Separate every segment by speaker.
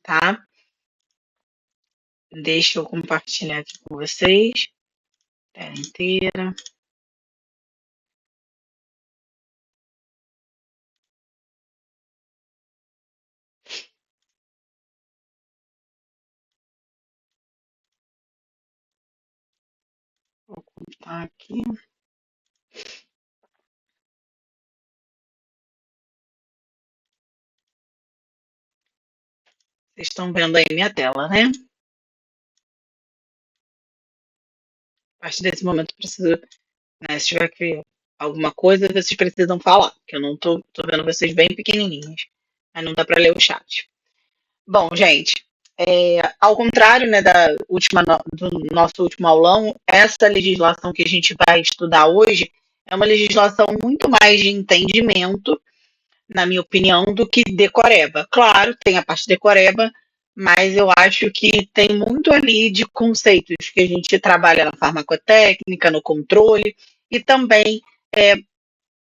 Speaker 1: tá? Deixa eu compartilhar aqui com vocês. Tela inteira. Vou contar aqui. Vocês estão vendo aí minha tela, né? A partir desse momento, eu preciso, né, se tiver que alguma coisa, vocês precisam falar, que eu não tô vendo vocês bem pequenininhos. Aí não dá para ler o chat. Bom, gente, ao contrário, né, do nosso último aulão, essa legislação que a gente vai estudar hoje é uma legislação muito mais de entendimento, na minha opinião, do que decoreba. Claro, tem a parte decoreba, mas eu acho que tem muito ali de conceitos que a gente trabalha na farmacotécnica, no controle, e também é,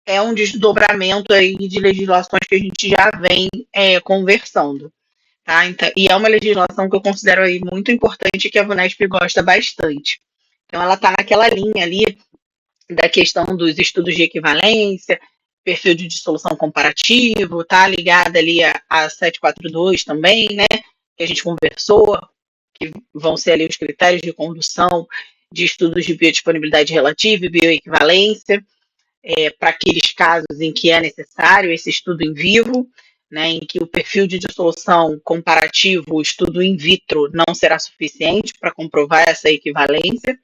Speaker 1: é um desdobramento aí de legislações que a gente já vem conversando. Tá? Então, e é uma legislação que eu considero aí muito importante, que a VUNESP gosta bastante. Então, ela está naquela linha ali da questão dos estudos de equivalência, perfil de dissolução comparativo, tá ligada ali a 742 também, né? Que a gente conversou, que vão ser ali os critérios de condução de estudos de biodisponibilidade relativa e bioequivalência, para aqueles casos em que é necessário esse estudo em vivo, né, em que o perfil de dissolução comparativo, o estudo in vitro, não será suficiente para comprovar essa equivalência,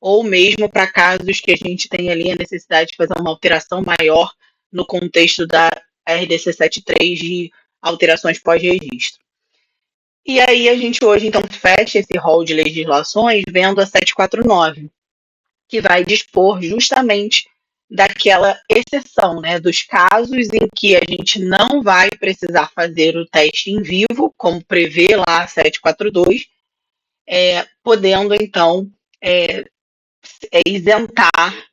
Speaker 1: ou mesmo para casos que a gente tem ali a necessidade de fazer uma alteração maior no contexto da RDC 73 de alterações pós-registro. E aí a gente hoje, então, fecha esse rol de legislações vendo a 749, que vai dispor justamente daquela exceção, né, dos casos em que a gente não vai precisar fazer o teste em vivo, como prevê lá a 742, podendo, então, isentar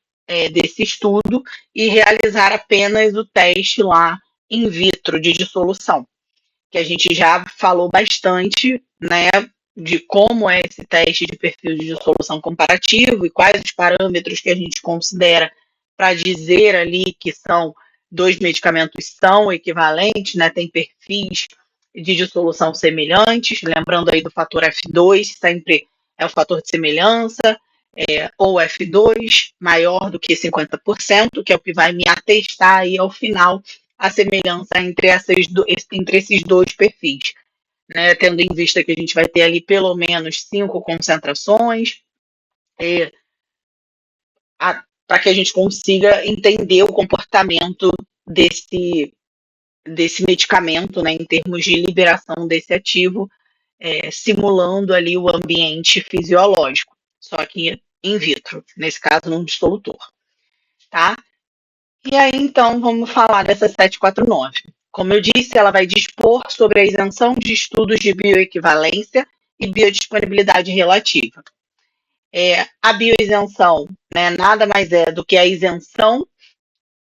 Speaker 1: desse estudo e realizar apenas o teste lá in vitro de dissolução, que a gente já falou bastante, né, de como é esse teste de perfil de dissolução comparativo e quais os parâmetros que a gente considera para dizer ali que são dois medicamentos são equivalentes, né, tem perfis de dissolução semelhantes, lembrando aí do fator F2, sempre é o fator de semelhança, ou F2 maior do que 50%, que é o que vai me atestar aí ao final a semelhança entre esses dois perfis, né? Tendo em vista que a gente vai ter ali pelo menos 5 concentrações, para que a gente consiga entender o comportamento desse medicamento, né, em termos de liberação desse ativo, simulando ali o ambiente fisiológico, só que in vitro, nesse caso num dissolutor, tá? E aí, então, vamos falar dessa 749. Como eu disse, ela vai dispor sobre a isenção de estudos de bioequivalência e biodisponibilidade relativa. A bioisenção, né, nada mais é do que a isenção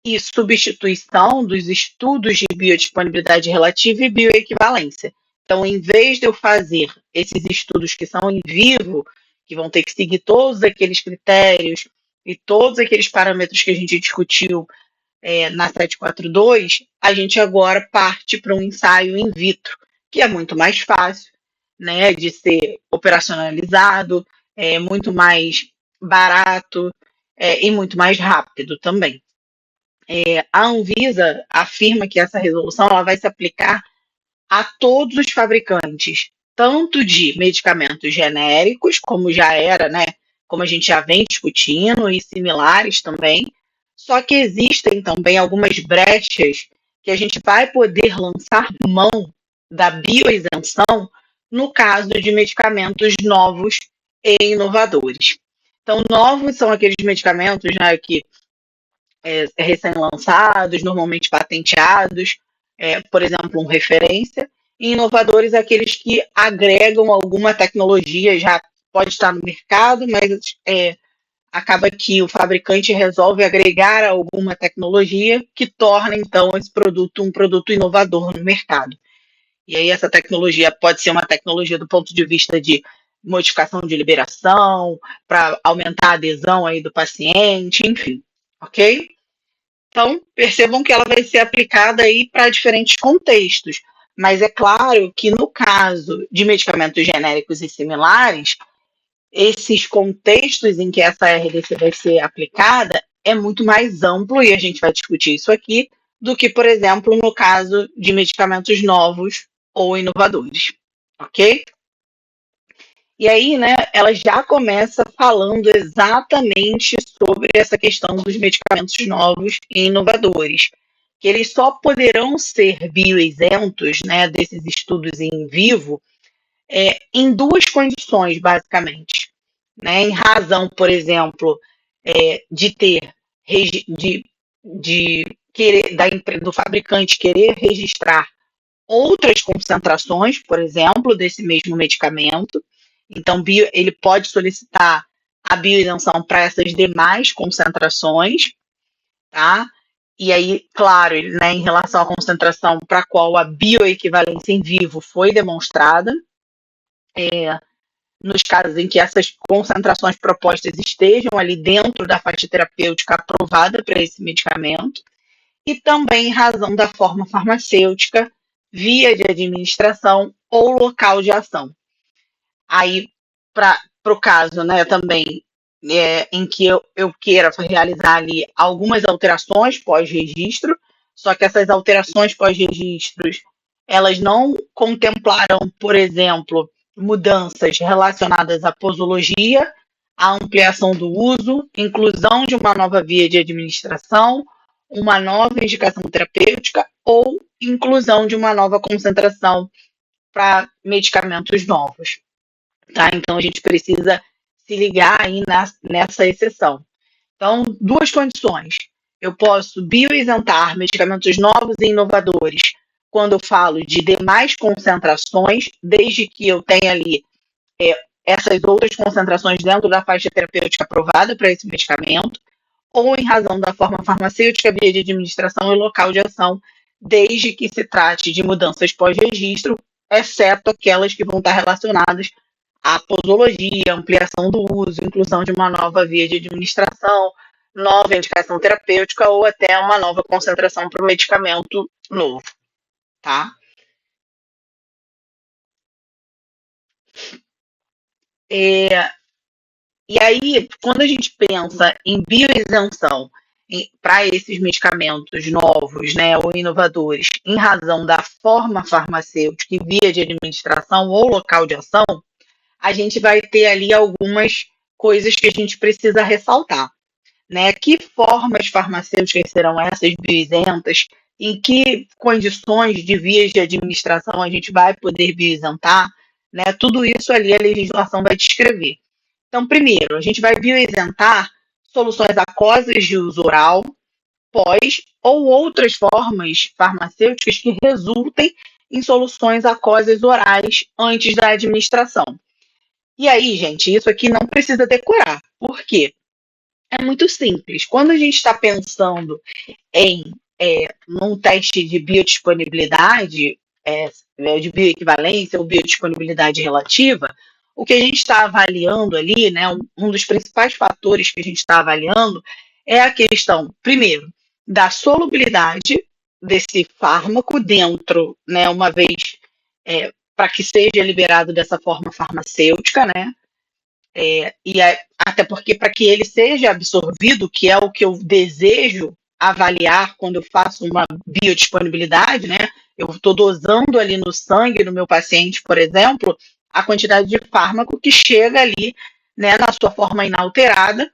Speaker 1: e substituição dos estudos de biodisponibilidade relativa e bioequivalência. Então, em vez de eu fazer esses estudos que são em vivo, que vão ter que seguir todos aqueles critérios e todos aqueles parâmetros que a gente discutiu na 742, a gente agora parte para um ensaio in vitro, que é muito mais fácil, né, de ser operacionalizado, muito mais barato e muito mais rápido também. A Anvisa afirma que essa resolução ela vai se aplicar a todos os fabricantes, tanto de medicamentos genéricos, como já era, né, como a gente já vem discutindo, e similares também, só que existem também algumas brechas que a gente vai poder lançar mão da bioisenção no caso de medicamentos novos e inovadores. Então, novos são aqueles medicamentos, né, que recém-lançados, normalmente patenteados, por exemplo, referência, e inovadores aqueles que agregam alguma tecnologia, já pode estar no mercado, mas acaba que o fabricante resolve agregar alguma tecnologia que torna, então, esse produto um produto inovador no mercado. E aí essa tecnologia pode ser uma tecnologia do ponto de vista de modificação de liberação, para aumentar a adesão aí do paciente, enfim, ok? Então, percebam que ela vai ser aplicada aí para diferentes contextos. Mas é claro que no caso de medicamentos genéricos e similares, esses contextos em que essa RDC vai ser aplicada é muito mais amplo, e a gente vai discutir isso aqui, do que, por exemplo, no caso de medicamentos novos ou inovadores, ok? E aí, né, ela já começa falando exatamente sobre essa questão dos medicamentos novos e inovadores, que eles só poderão ser bioisentos, né, desses estudos em vivo, em duas condições, basicamente, né, em razão, por exemplo, de ter de querer do fabricante querer registrar outras concentrações, por exemplo, desse mesmo medicamento. Então, ele pode solicitar a bioisenção para essas demais concentrações, tá? E aí, claro, né, em relação à concentração para a qual a bioequivalência em vivo foi demonstrada, nos casos em que essas concentrações propostas estejam ali dentro da faixa terapêutica aprovada para esse medicamento, e também em razão da forma farmacêutica, via de administração ou local de ação. Aí, para o caso, né, também em que eu queira realizar ali algumas alterações pós-registro, só que essas alterações pós-registros, elas não contemplarão, por exemplo, mudanças relacionadas à posologia, à ampliação do uso, inclusão de uma nova via de administração, uma nova indicação terapêutica ou inclusão de uma nova concentração para medicamentos novos. Tá? Então, a gente precisa se ligar aí nessa exceção. Então, duas condições. Eu posso bioisentar medicamentos novos e inovadores quando eu falo de demais concentrações, desde que eu tenha ali essas outras concentrações dentro da faixa terapêutica aprovada para esse medicamento, ou em razão da forma farmacêutica, via de administração e local de ação, desde que se trate de mudanças pós-registro, exceto aquelas que vão estar relacionadas à posologia, ampliação do uso, inclusão de uma nova via de administração, nova indicação terapêutica ou até uma nova concentração para o medicamento novo, tá? E aí, quando a gente pensa em bioisenção para esses medicamentos novos, né, ou inovadores, em razão da forma farmacêutica e via de administração ou local de ação, a gente vai ter ali algumas coisas que a gente precisa ressaltar, né? Que formas farmacêuticas serão essas bioisentas? Em que condições de vias de administração a gente vai poder bioisentar? Né? Tudo isso ali a legislação vai descrever. Então, primeiro, a gente vai bioisentar soluções aquosas de uso oral, pós ou outras formas farmacêuticas que resultem em soluções aquosas orais antes da administração. E aí, gente, isso aqui não precisa decorar. Por quê? É muito simples. Quando a gente está pensando em num teste de biodisponibilidade, de bioequivalência ou biodisponibilidade relativa, o que a gente está avaliando ali, né, um dos principais fatores que a gente está avaliando é a questão, primeiro, da solubilidade desse fármaco dentro, né, uma vez para que seja liberado dessa forma farmacêutica, né, até porque para que ele seja absorvido, que é o que eu desejo avaliar quando eu faço uma biodisponibilidade, né? Eu estou dosando ali no sangue do meu paciente, por exemplo, a quantidade de fármaco que chega ali, né, na sua forma inalterada,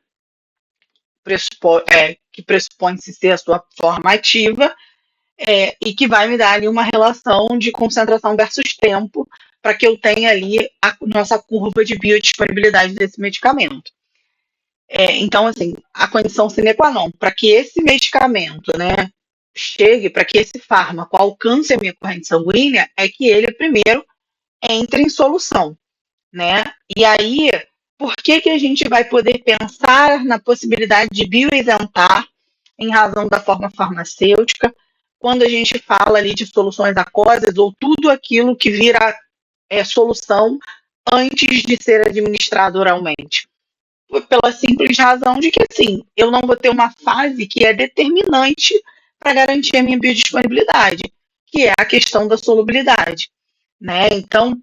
Speaker 1: que pressupõe-se ser a sua forma ativa, e que vai me dar ali uma relação de concentração versus tempo, para que eu tenha ali a nossa curva de biodisponibilidade desse medicamento. Então, assim, a condição sine qua non, para que esse medicamento, né, chegue, para que esse fármaco alcance a minha corrente sanguínea, é que ele primeiro entre em solução, né? E aí, por que a gente vai poder pensar na possibilidade de bioisentar em razão da forma farmacêutica quando a gente fala ali de soluções aquosas ou tudo aquilo que vira solução antes de ser administrado oralmente. Pela simples razão de que, assim, eu não vou ter uma fase que é determinante para garantir a minha biodisponibilidade, que é a questão da solubilidade, né? Então,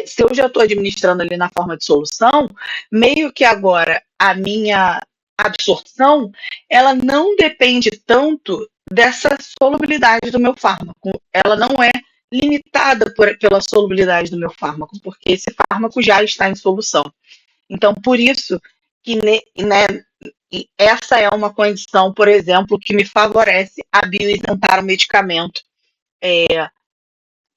Speaker 1: se eu já estou administrando ali na forma de solução, meio que agora a minha absorção, ela não depende tanto dessa solubilidade do meu fármaco. Ela não é limitada pela solubilidade do meu fármaco, porque esse fármaco já está em solução. Então, por isso que essa é uma condição, por exemplo, que me favorece a bioisentar o medicamento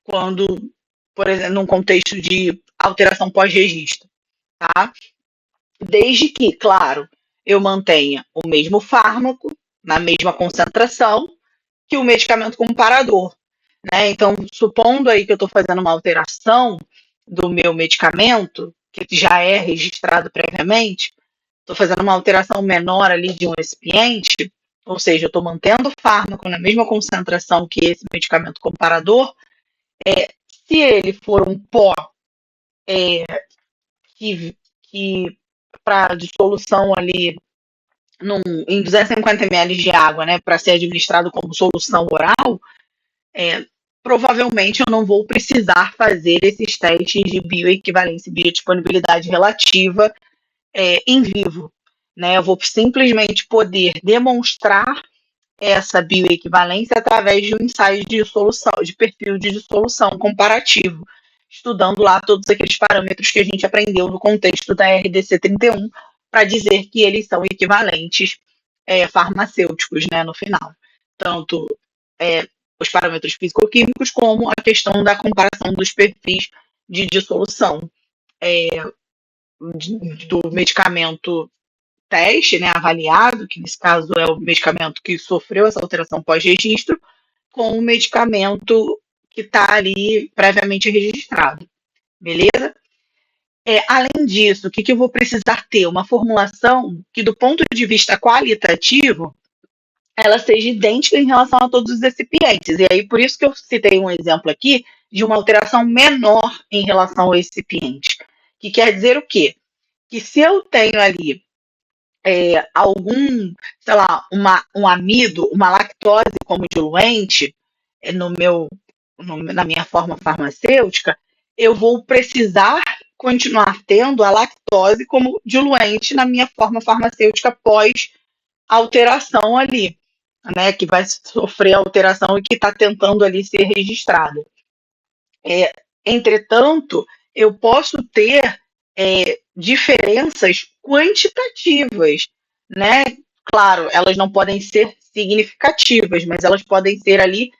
Speaker 1: quando, por exemplo, num contexto de alteração pós-registro, tá? Desde que, claro, eu mantenha o mesmo fármaco na mesma concentração que o medicamento comparador, né? Então, supondo aí que eu estou fazendo uma alteração do meu medicamento, que já é registrado previamente, estou fazendo uma alteração menor ali de um recipiente, ou seja, eu estou mantendo o fármaco na mesma concentração que esse medicamento comparador, se ele for um pó que para dissolução ali em 250 ml de água, né, para ser administrado como solução oral, provavelmente eu não vou precisar fazer esses testes de bioequivalência e biodisponibilidade relativa em vivo. Né? Eu vou simplesmente poder demonstrar essa bioequivalência através de um ensaio de dissolução, de perfil de dissolução comparativo, estudando lá todos aqueles parâmetros que a gente aprendeu no contexto da RDC 31, para dizer que eles são equivalentes farmacêuticos, né, no final. Tanto os parâmetros físico-químicos, como a questão da comparação dos perfis de dissolução do medicamento teste, né, avaliado, que nesse caso é o medicamento que sofreu essa alteração pós-registro, com o medicamento que está ali previamente registrado. Beleza? Além disso, o que eu vou precisar ter? Uma formulação que, do ponto de vista qualitativo, ela seja idêntica em relação a todos os recipientes. E aí, por isso que eu citei um exemplo aqui de uma alteração menor em relação ao recipiente. Que quer dizer o quê? Que se eu tenho ali algum, sei lá, um amido, uma lactose como diluente na minha forma farmacêutica, eu vou precisar continuar tendo a lactose como diluente na minha forma farmacêutica pós alteração ali, né, que vai sofrer alteração e que está tentando ali ser registrada. Entretanto, eu posso ter diferenças quantitativas, né? Claro, elas não podem ser significativas, mas elas podem ser ali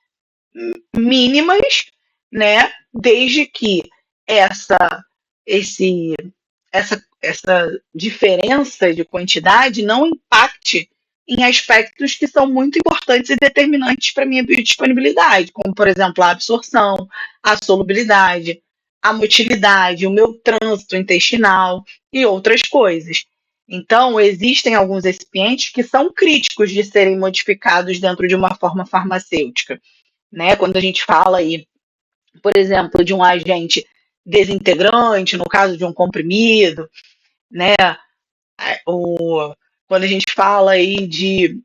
Speaker 1: mínimas, né? Desde que essa, esse, essa diferença de quantidade não impacte em aspectos que são muito importantes e determinantes para a minha biodisponibilidade, como, por exemplo, a absorção, a solubilidade, a motilidade, o meu trânsito intestinal e outras coisas. Então, existem alguns recipientes que são críticos de serem modificados dentro de uma forma farmacêutica. Né? Quando a gente fala aí, por exemplo, de um agente desintegrante, no caso de um comprimido, né? Quando a gente fala aí de,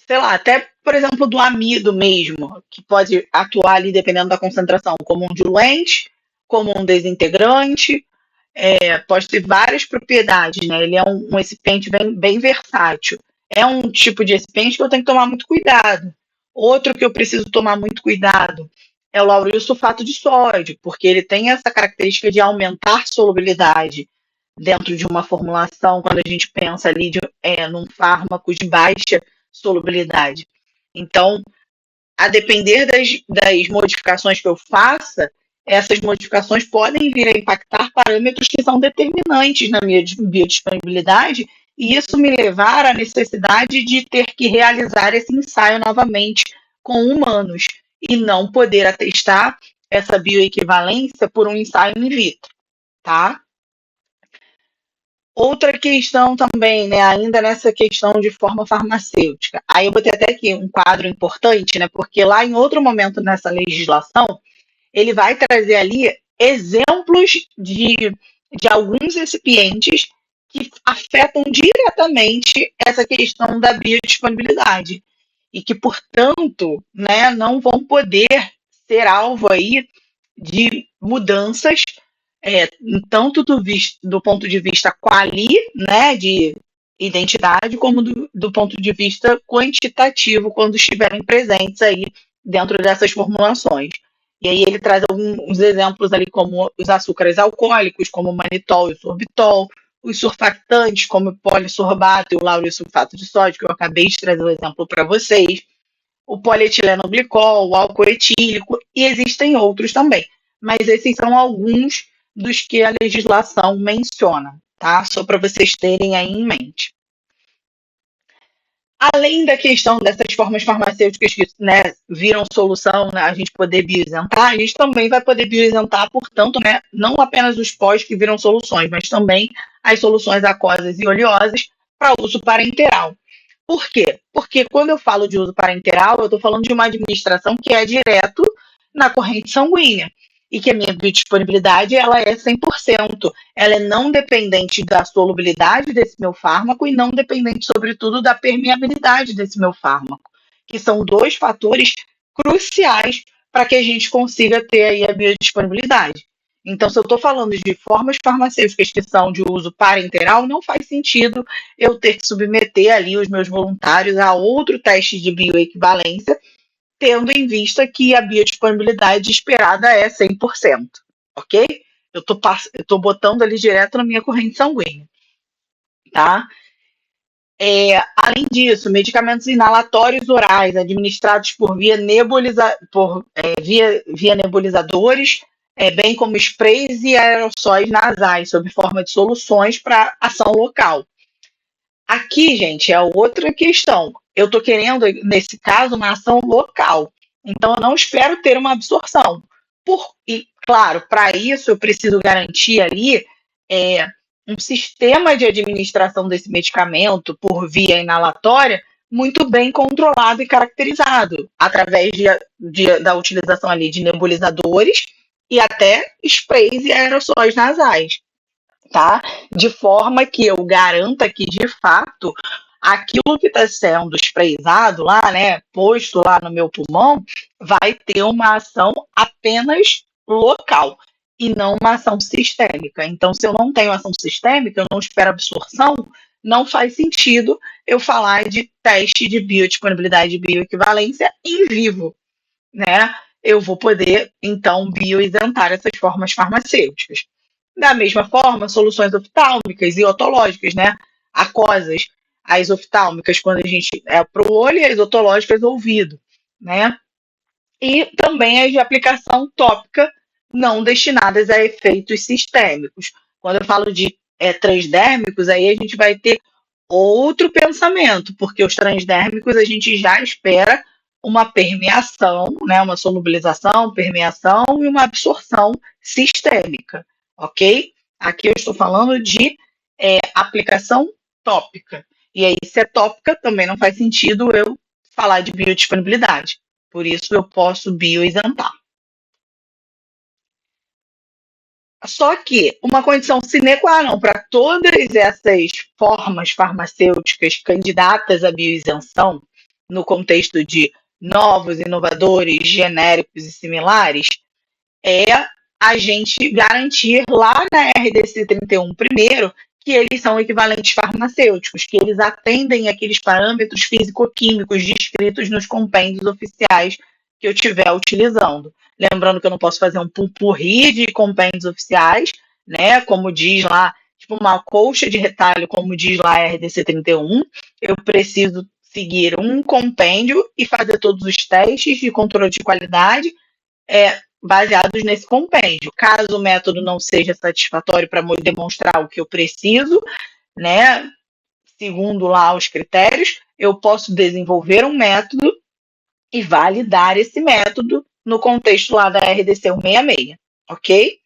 Speaker 1: sei lá, até, por exemplo, do amido mesmo, que pode atuar ali dependendo da concentração, como um diluente, como um desintegrante, pode ter várias propriedades, né? Ele é um recipiente bem versátil. É um tipo de recipiente que eu tenho que tomar muito cuidado. Outro que eu preciso tomar muito cuidado é o lauryl sulfato de sódio, porque ele tem essa característica de aumentar solubilidade dentro de uma formulação, quando a gente pensa ali num fármaco de baixa solubilidade. Então, a depender das modificações que eu faça, essas modificações podem vir a impactar parâmetros que são determinantes na minha biodisponibilidade, e isso me levar à necessidade de ter que realizar esse ensaio novamente com humanos, e não poder atestar essa bioequivalência por um ensaio in vitro, tá? Outra questão também, né, ainda nessa questão de forma farmacêutica. Aí eu botei até aqui um quadro importante, né, porque lá em outro momento nessa legislação, ele vai trazer ali exemplos de alguns recipientes que afetam diretamente essa questão da biodisponibilidade e que, portanto, né, não vão poder ser alvo aí de mudanças, tanto do ponto de vista quali, né, de identidade, como do ponto de vista quantitativo, quando estiverem presentes aí dentro dessas formulações. E aí ele traz alguns exemplos ali, como os açúcares alcoólicos, como o manitol e o sorbitol, os surfactantes, como o polissorbato e o laurilsulfato de sódio, que eu acabei de trazer o exemplo para vocês, o polietileno glicol, o álcool etílico, e existem outros também. Mas esses são alguns dos que a legislação menciona, tá? Só para vocês terem aí em mente. Além da questão dessas formas farmacêuticas que, né, viram solução, né, a gente poder bioisentar, a gente também vai poder bioisentar, portanto, né, não apenas os pós que viram soluções, mas também as soluções aquosas e oleosas para uso parenteral. Por quê? Porque quando eu falo de uso parenteral, eu estou falando de uma administração que é direto na corrente sanguínea e que a minha biodisponibilidade ela é 100%. Ela é não dependente da solubilidade desse meu fármaco e não dependente, sobretudo, da permeabilidade desse meu fármaco, que são dois fatores cruciais para que a gente consiga ter aí a biodisponibilidade. Então, se eu estou falando de formas farmacêuticas que são de uso parenteral, não faz sentido eu ter que submeter ali os meus voluntários a outro teste de bioequivalência, tendo em vista que a biodisponibilidade esperada é 100%, ok? Eu estou botando ali direto na minha corrente sanguínea, tá? Além disso, medicamentos inalatórios orais administrados por via nebulizadores, bem como sprays e aerossóis nasais, sob forma de soluções para ação local. Aqui, gente, é outra questão. Eu estou querendo, nesse caso, uma ação local. Então, eu não espero ter uma absorção. E, claro, para isso eu preciso garantir ali um sistema de administração desse medicamento por via inalatória muito bem controlado e caracterizado, através da utilização ali de nebulizadores e até sprays e aerossóis nasais, tá? De forma que eu garanta que, de fato, aquilo que está sendo sprayzado lá, né, posto lá no meu pulmão, vai ter uma ação apenas local e não uma ação sistêmica. Então, se eu não tenho ação sistêmica, eu não espero absorção, não faz sentido eu falar de teste de biodisponibilidade e bioequivalência em vivo, né? Eu vou poder, então, bioisentar essas formas farmacêuticas. Da mesma forma, soluções oftálmicas e otológicas, né? Aquosas, as oftálmicas, quando a gente é para o olho, e as otológicas, ouvido, né? E também as de aplicação tópica não destinadas a efeitos sistêmicos. Quando eu falo de transdérmicos, aí a gente vai ter outro pensamento, porque os transdérmicos a gente já espera uma permeação, né, uma solubilização, permeação e uma absorção sistêmica, ok? Aqui eu estou falando de aplicação tópica. E aí, se é tópica, também não faz sentido eu falar de biodisponibilidade. Por isso, eu posso bioisentar. Só que uma condição sine qua non para todas essas formas farmacêuticas candidatas à bioisenção, no contexto de novos, inovadores, genéricos e similares, é a gente garantir lá na RDC 31 primeiro que eles são equivalentes farmacêuticos, que eles atendem aqueles parâmetros físico-químicos descritos nos compêndios oficiais que eu estiver utilizando. Lembrando que eu não posso fazer um pupurri de compêndios oficiais, né? Como diz lá, tipo uma colcha de retalho, como diz lá a RDC 31, eu preciso seguir um compêndio e fazer todos os testes de controle de qualidade baseados nesse compêndio. Caso o método não seja satisfatório para demonstrar o que eu preciso, né, segundo lá os critérios, eu posso desenvolver um método e validar esse método no contexto lá da RDC 166, ok?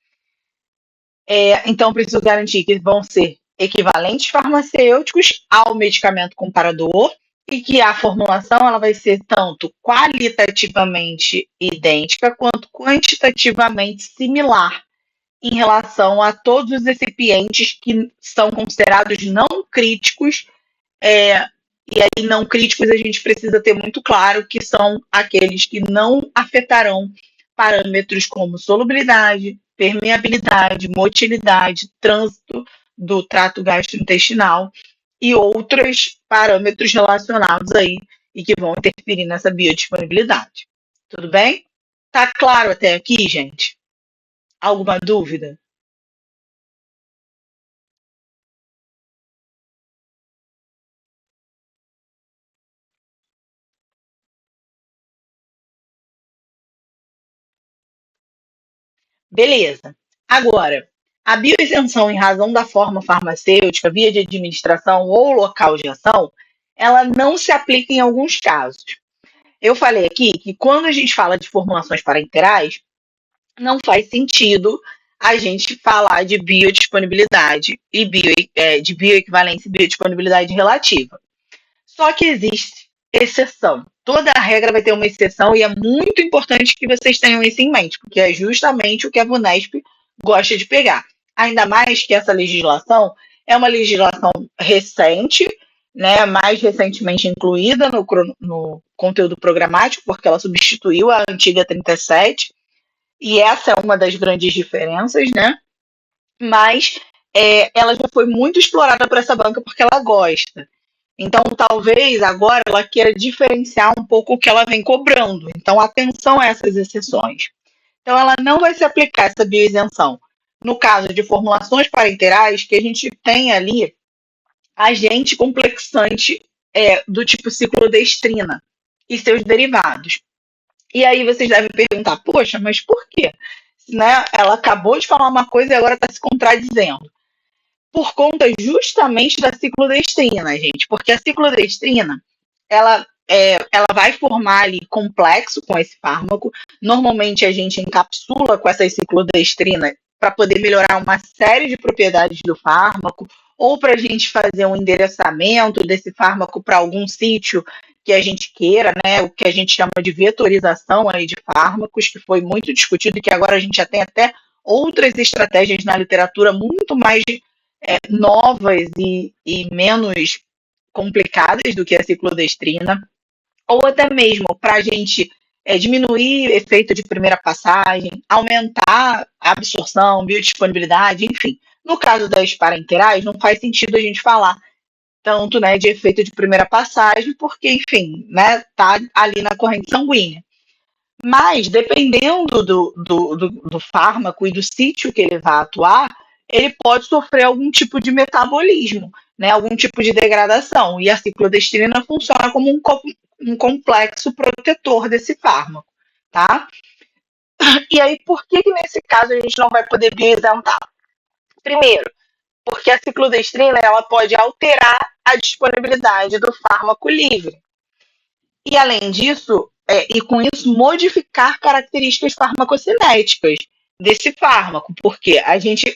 Speaker 1: Então, preciso garantir que vão ser equivalentes farmacêuticos ao medicamento comparador e que a formulação ela vai ser tanto qualitativamente idêntica quanto quantitativamente similar em relação a todos os recipientes que são considerados não críticos. E aí, não críticos, a gente precisa ter muito claro que são aqueles que não afetarão parâmetros como solubilidade, permeabilidade, motilidade, trânsito do trato gastrointestinal e outros parâmetros relacionados aí e que vão interferir nessa biodisponibilidade. Tudo bem? Tá claro até aqui, gente? Alguma dúvida? Beleza. Agora, a bioisenção em razão da forma farmacêutica, via de administração ou local de ação, ela não se aplica em alguns casos. Eu falei aqui que quando a gente fala de formulações parenterais, não faz sentido a gente falar de biodisponibilidade e de bioequivalência e biodisponibilidade relativa. Só que existe exceção. Toda a regra vai ter uma exceção e é muito importante que vocês tenham isso em mente, porque é justamente o que a VUNESP gosta de pegar. Ainda mais que essa legislação é uma legislação recente, né, mais recentemente incluída no conteúdo programático, porque ela substituiu a antiga 37, e essa é uma das grandes diferenças, né? Mas ela já foi muito explorada por essa banca porque ela gosta. Então, talvez agora ela queira diferenciar um pouco o que ela vem cobrando. Então, atenção a essas exceções. Então, ela não vai se aplicar essa bioisenção no caso de formulações parenterais que a gente tem ali agente complexante do tipo ciclodestrina e seus derivados. E aí vocês devem perguntar, poxa, mas por quê? Né? Ela acabou de falar uma coisa e agora está se contradizendo por conta justamente da ciclodestrina, gente, porque a ciclodestrina ela vai formar ali complexo com esse fármaco. Normalmente a gente encapsula com essa ciclodestrina para poder melhorar uma série de propriedades do fármaco ou para a gente fazer um endereçamento desse fármaco para algum sítio que a gente queira, né? O que a gente chama de vetorização aí de fármacos, que foi muito discutido e que agora a gente já tem até outras estratégias na literatura muito mais novas e menos complicadas do que a ciclodestrina, ou até mesmo para a gente diminuir efeito de primeira passagem, aumentar a absorção, biodisponibilidade, enfim. No caso das parenterais, não faz sentido a gente falar tanto, né, de efeito de primeira passagem, porque, enfim, né, tá ali na corrente sanguínea. Mas, dependendo do fármaco e do sítio que ele vai atuar, ele pode sofrer algum tipo de metabolismo, né, algum tipo de degradação. E a ciclodestrina funciona como um complexo protetor desse fármaco, tá? E aí, por que nesse caso a gente não vai poder bioisentar? Primeiro, porque a ciclodestrina ela pode alterar a disponibilidade do fármaco livre. E além disso, e com isso, modificar características farmacocinéticas desse fármaco, porque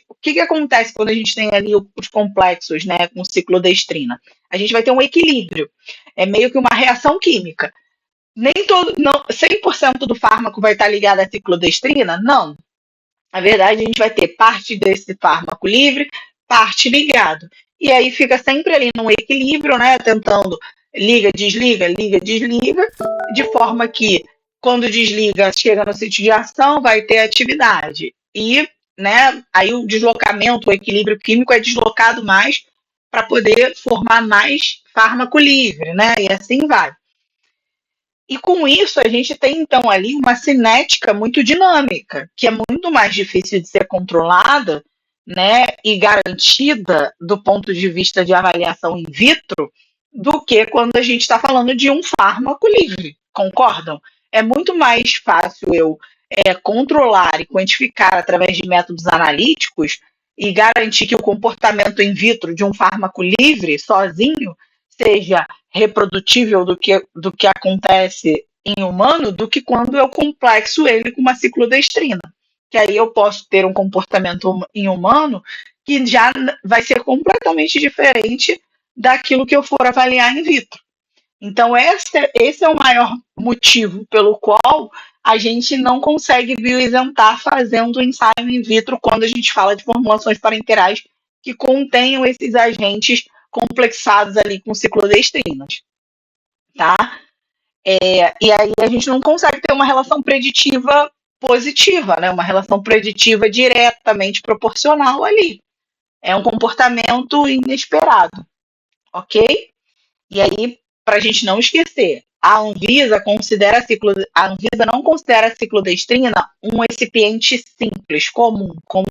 Speaker 1: o que acontece quando a gente tem ali os complexos, né, com ciclodestrina? A gente vai ter um equilíbrio, é meio que uma reação química. Nem todo, não, 100% do fármaco vai estar ligado à ciclodestrina? Não. Na verdade, a gente vai ter parte desse fármaco livre, parte ligado. E aí fica sempre ali num equilíbrio, né? Tentando liga, desliga, de forma que quando desliga, chega no sítio de ação, vai ter atividade. E, né, aí o deslocamento, o equilíbrio químico é deslocado mais para poder formar mais fármaco livre, né? E assim vai. E com isso, a gente tem, então, ali uma cinética muito dinâmica, que é muito mais difícil de ser controlada, né, e garantida do ponto de vista de avaliação in vitro, do que quando a gente está falando de um fármaco livre. Concordam? É muito mais fácil eu controlar e quantificar através de métodos analíticos e garantir que o comportamento in vitro de um fármaco livre, sozinho, seja reprodutível do que acontece em humano, do que quando eu complexo ele com uma ciclodestrina. Que aí eu posso ter um comportamento em humano que já vai ser completamente diferente daquilo que eu for avaliar in vitro. Então, esse é o maior motivo pelo qual a gente não consegue bioisentar fazendo ensaio in vitro quando a gente fala de formulações parenterais que contenham esses agentes complexados ali com ciclodestrinas, tá? E aí a gente não consegue ter uma relação preditiva positiva, né? Uma relação preditiva diretamente proporcional ali. É um comportamento inesperado, ok? E aí, para a gente não esquecer, a Anvisa não considera a ciclodestrina um excipiente simples, comum, como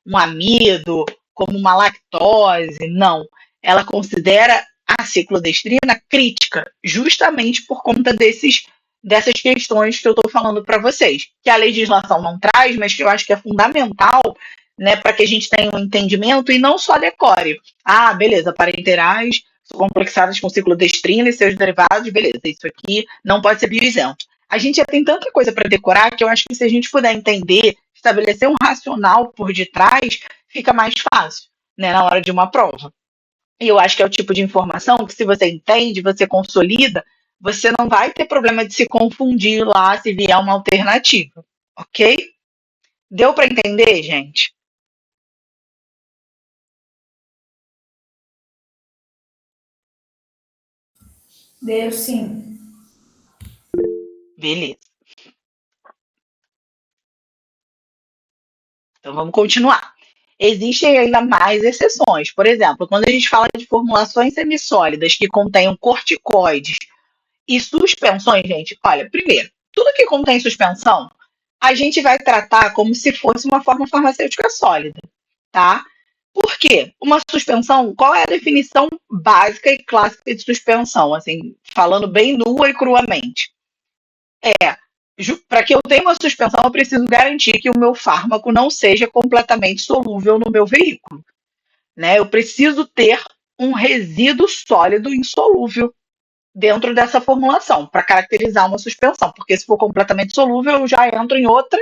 Speaker 1: um amido, como uma lactose, não. Ela considera a ciclodestrina crítica, justamente por conta dessas questões que eu estou falando para vocês, que a legislação não traz, mas que eu acho que é fundamental, né, para que a gente tenha um entendimento e não só decore. Ah, beleza, parenterais complexadas com ciclodestrina e seus derivados, beleza, isso aqui não pode ser bioisento. A gente já tem tanta coisa para decorar que eu acho que se a gente puder entender, estabelecer um racional por detrás, fica mais fácil, né, na hora de uma prova. E eu acho que é o tipo de informação que, se você entende, você consolida, você não vai ter problema de se confundir lá se vier uma alternativa, ok? Deu para entender, gente?
Speaker 2: Deu sim.
Speaker 1: Beleza. Então vamos continuar. Existem ainda mais exceções. Por exemplo, quando a gente fala de formulações semissólidas que contenham corticoides e suspensões, gente, olha, primeiro, tudo que contém suspensão, a gente vai tratar como se fosse uma forma farmacêutica sólida, tá? Por quê? Uma suspensão, qual é a definição básica e clássica de suspensão? Assim, falando bem nua e cruamente. Para que eu tenha uma suspensão, eu preciso garantir que o meu fármaco não seja completamente solúvel no meu veículo, né? Eu preciso ter um resíduo sólido insolúvel dentro dessa formulação para caracterizar uma suspensão, porque se for completamente solúvel, eu já entro em outra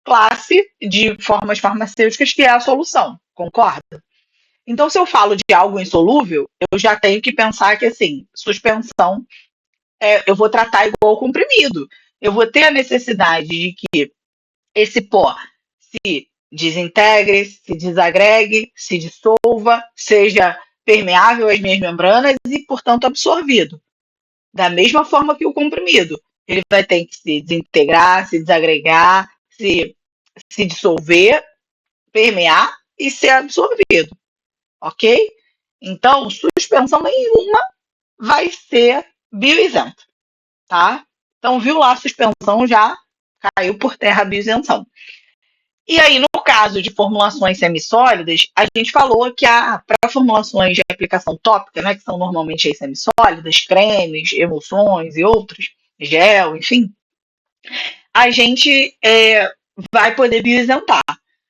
Speaker 1: classe de formas farmacêuticas que é a solução, concorda? Então, se eu falo de algo insolúvel, eu já tenho que pensar que, assim, suspensão, eu vou tratar igual comprimido. Eu vou ter a necessidade de que esse pó se desintegre, se desagregue, se dissolva, seja permeável às minhas membranas e, portanto, absorvido. Da mesma forma que o comprimido. Ele vai ter que se desintegrar, se desagregar, se dissolver, permear e ser absorvido. Ok? Então, suspensão nenhuma vai ser bioisenta. Tá? Então, viu lá, a suspensão já caiu por terra a bioisenção. E aí, no caso de formulações semissólidas, a gente falou que para formulações de aplicação tópica, né, que são normalmente aí semissólidas, cremes, emulsões e outros, gel, enfim, a gente vai poder bioisentar.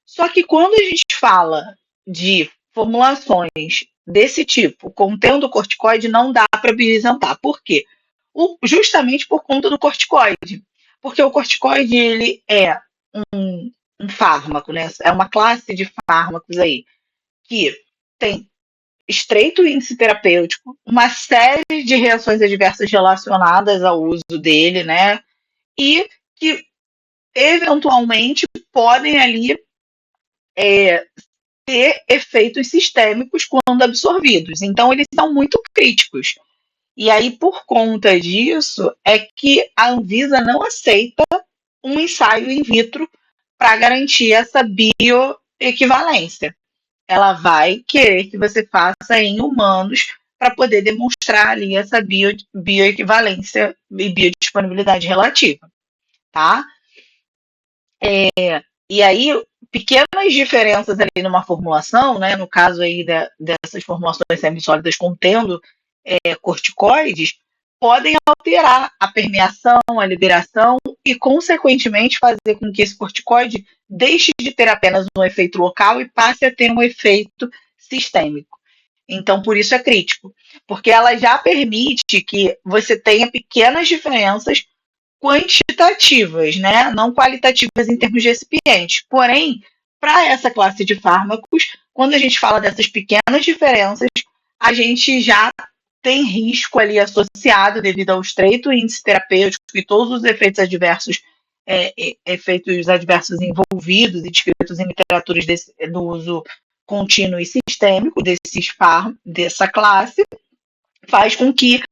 Speaker 1: Só que quando a gente fala de formulações desse tipo, contendo corticoide, não dá para bioisentar. Por quê? Justamente por conta do corticoide. Porque o corticoide, ele é um fármaco, né? É uma classe de fármacos aí que tem estreito índice terapêutico, uma série de reações adversas relacionadas ao uso dele, né? E que eventualmente podem ali ter efeitos sistêmicos quando absorvidos. Então, eles são muito críticos. E aí, por conta disso, é que a Anvisa não aceita um ensaio in vitro para garantir essa bioequivalência. Ela vai querer que você faça em humanos para poder demonstrar ali essa bioequivalência e biodisponibilidade relativa, tá? E aí, pequenas diferenças ali numa formulação, né, no caso aí dessas formulações semissólidas contendo corticoides, podem alterar a permeação, a liberação e, consequentemente, fazer com que esse corticoide deixe de ter apenas um efeito local e passe a ter um efeito sistêmico. Então, por isso é crítico, porque ela já permite que você tenha pequenas diferenças quantitativas, né? Não qualitativas em termos de recipientes. Porém, para essa classe de fármacos, quando a gente fala dessas pequenas diferenças, a gente já tem risco ali associado devido ao estreito índice terapêutico e todos os efeitos adversos, efeitos adversos envolvidos e descritos em literaturas do uso contínuo e sistêmico dessa classe, faz com que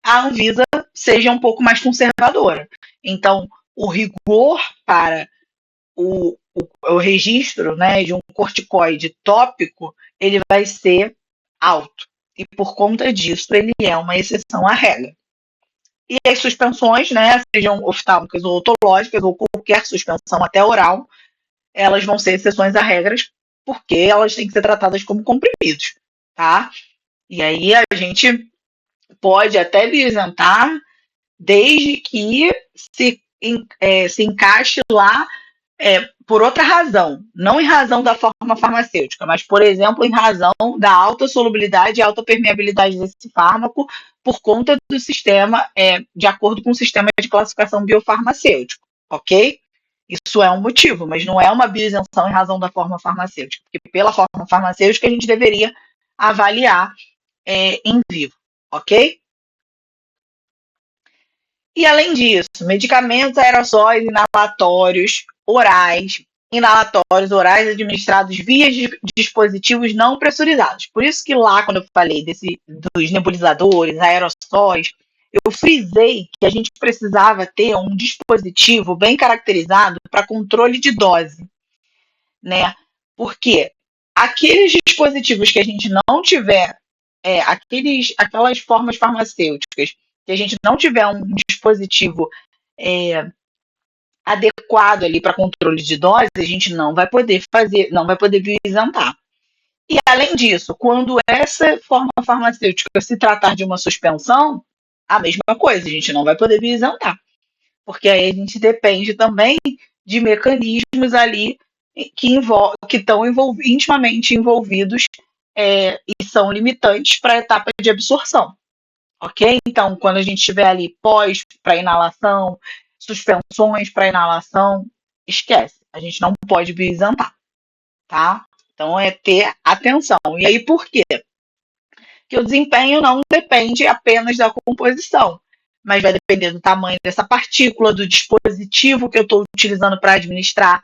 Speaker 1: a Anvisa seja um pouco mais conservadora. Então, o rigor para o registro, né, de um corticoide tópico, ele vai ser alto. E por conta disso, ele é uma exceção à regra. E as suspensões, né, sejam oftálmicas ou otológicas, ou qualquer suspensão até oral, elas vão ser exceções à regras, porque elas têm que ser tratadas como comprimidos, tá? E aí a gente pode até isentar, desde que se encaixe lá por outra razão, não em razão da forma farmacêutica, mas, por exemplo, em razão da alta solubilidade e alta permeabilidade desse fármaco por conta do sistema, de acordo com o sistema de classificação biofarmacêutico, ok? Isso é um motivo, mas não é uma bioisenção em razão da forma farmacêutica, porque pela forma farmacêutica a gente deveria avaliar em vivo, ok? E além disso, medicamentos aerossóis inalatórios orais administrados via dispositivos não pressurizados. Por isso que lá, quando eu falei dos nebulizadores, aerossóis, eu frisei que a gente precisava ter um dispositivo bem caracterizado para controle de dose, né? Porque aqueles dispositivos que a gente não tiver, aquelas formas farmacêuticas que a gente não tiver um dispositivo adequado ali para controle de dose, a gente não vai poder bioisentar. E além disso, quando essa forma farmacêutica se tratar de uma suspensão, a mesma coisa, a gente não vai poder bioisentar. Porque aí a gente depende também de mecanismos ali que estão intimamente envolvidos e são limitantes para a etapa de absorção. Ok? Então, quando a gente estiver ali pós para inalação, suspensões para inalação, esquece. A gente não pode bioisentar, tá? Então, é ter atenção. E aí, por quê? Porque o desempenho não depende apenas da composição, mas vai depender do tamanho dessa partícula, do dispositivo que eu estou utilizando para administrar.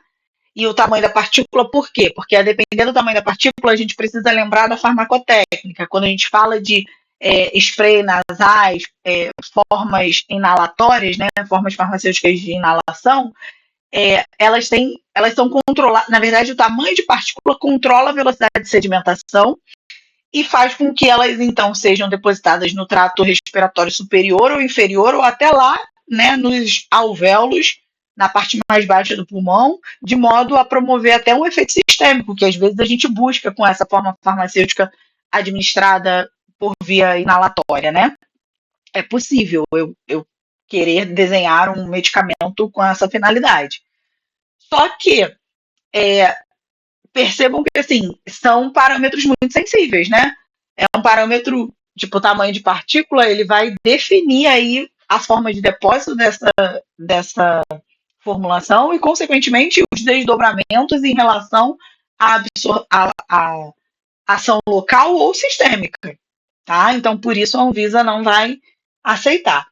Speaker 1: E o tamanho da partícula, por quê? Porque a depender do tamanho da partícula, a gente precisa lembrar da farmacotécnica. Quando a gente fala de spray nasais, formas inalatórias, né, formas farmacêuticas de inalação, elas são controladas. Na verdade, o tamanho de partícula controla a velocidade de sedimentação e faz com que elas, então, sejam depositadas no trato respiratório superior ou inferior, ou até lá, né, nos alvéolos, na parte mais baixa do pulmão, de modo a promover até um efeito sistêmico, que às vezes a gente busca com essa forma farmacêutica administrada por via inalatória, né? É possível eu querer desenhar um medicamento com essa finalidade. Só que percebam que, assim, são parâmetros muito sensíveis, né? É um parâmetro, tipo, tamanho de partícula, ele vai definir aí a forma de depósito dessa formulação e, consequentemente, os desdobramentos em relação à ação local ou sistêmica, tá? Então, por isso, a Anvisa não vai aceitar.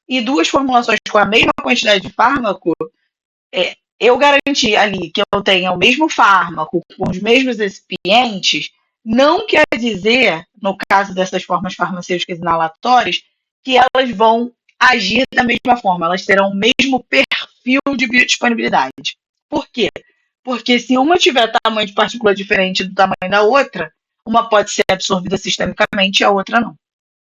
Speaker 1: E duas formulações com a mesma quantidade de fármaco, eu garantir ali que eu tenha o mesmo fármaco, com os mesmos recipientes, não quer dizer, no caso dessas formas farmacêuticas inalatórias, que elas vão agir da mesma forma, elas terão o mesmo perfil de biodisponibilidade. Por quê? Porque se uma tiver tamanho de partícula diferente do tamanho da outra, uma pode ser absorvida sistemicamente e a outra não,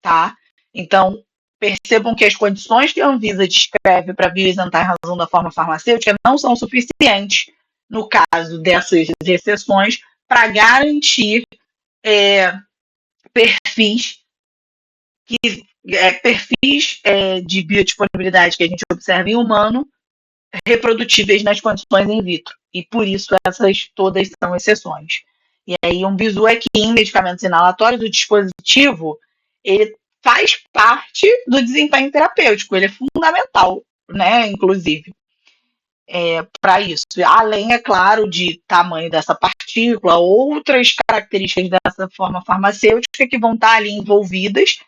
Speaker 1: tá? Então, percebam que as condições que a Anvisa descreve para bioisentar em razão da forma farmacêutica não são suficientes, no caso dessas exceções, para garantir perfis de biodisponibilidade que a gente observa em humano reprodutíveis nas condições in vitro. E por isso essas todas são exceções. E aí um bisu é que em medicamentos inalatórios o dispositivo ele faz parte do desempenho terapêutico, ele é fundamental, né, inclusive. para isso. Além, é claro, de tamanho dessa partícula, outras características dessa forma farmacêutica que vão estar ali envolvidas,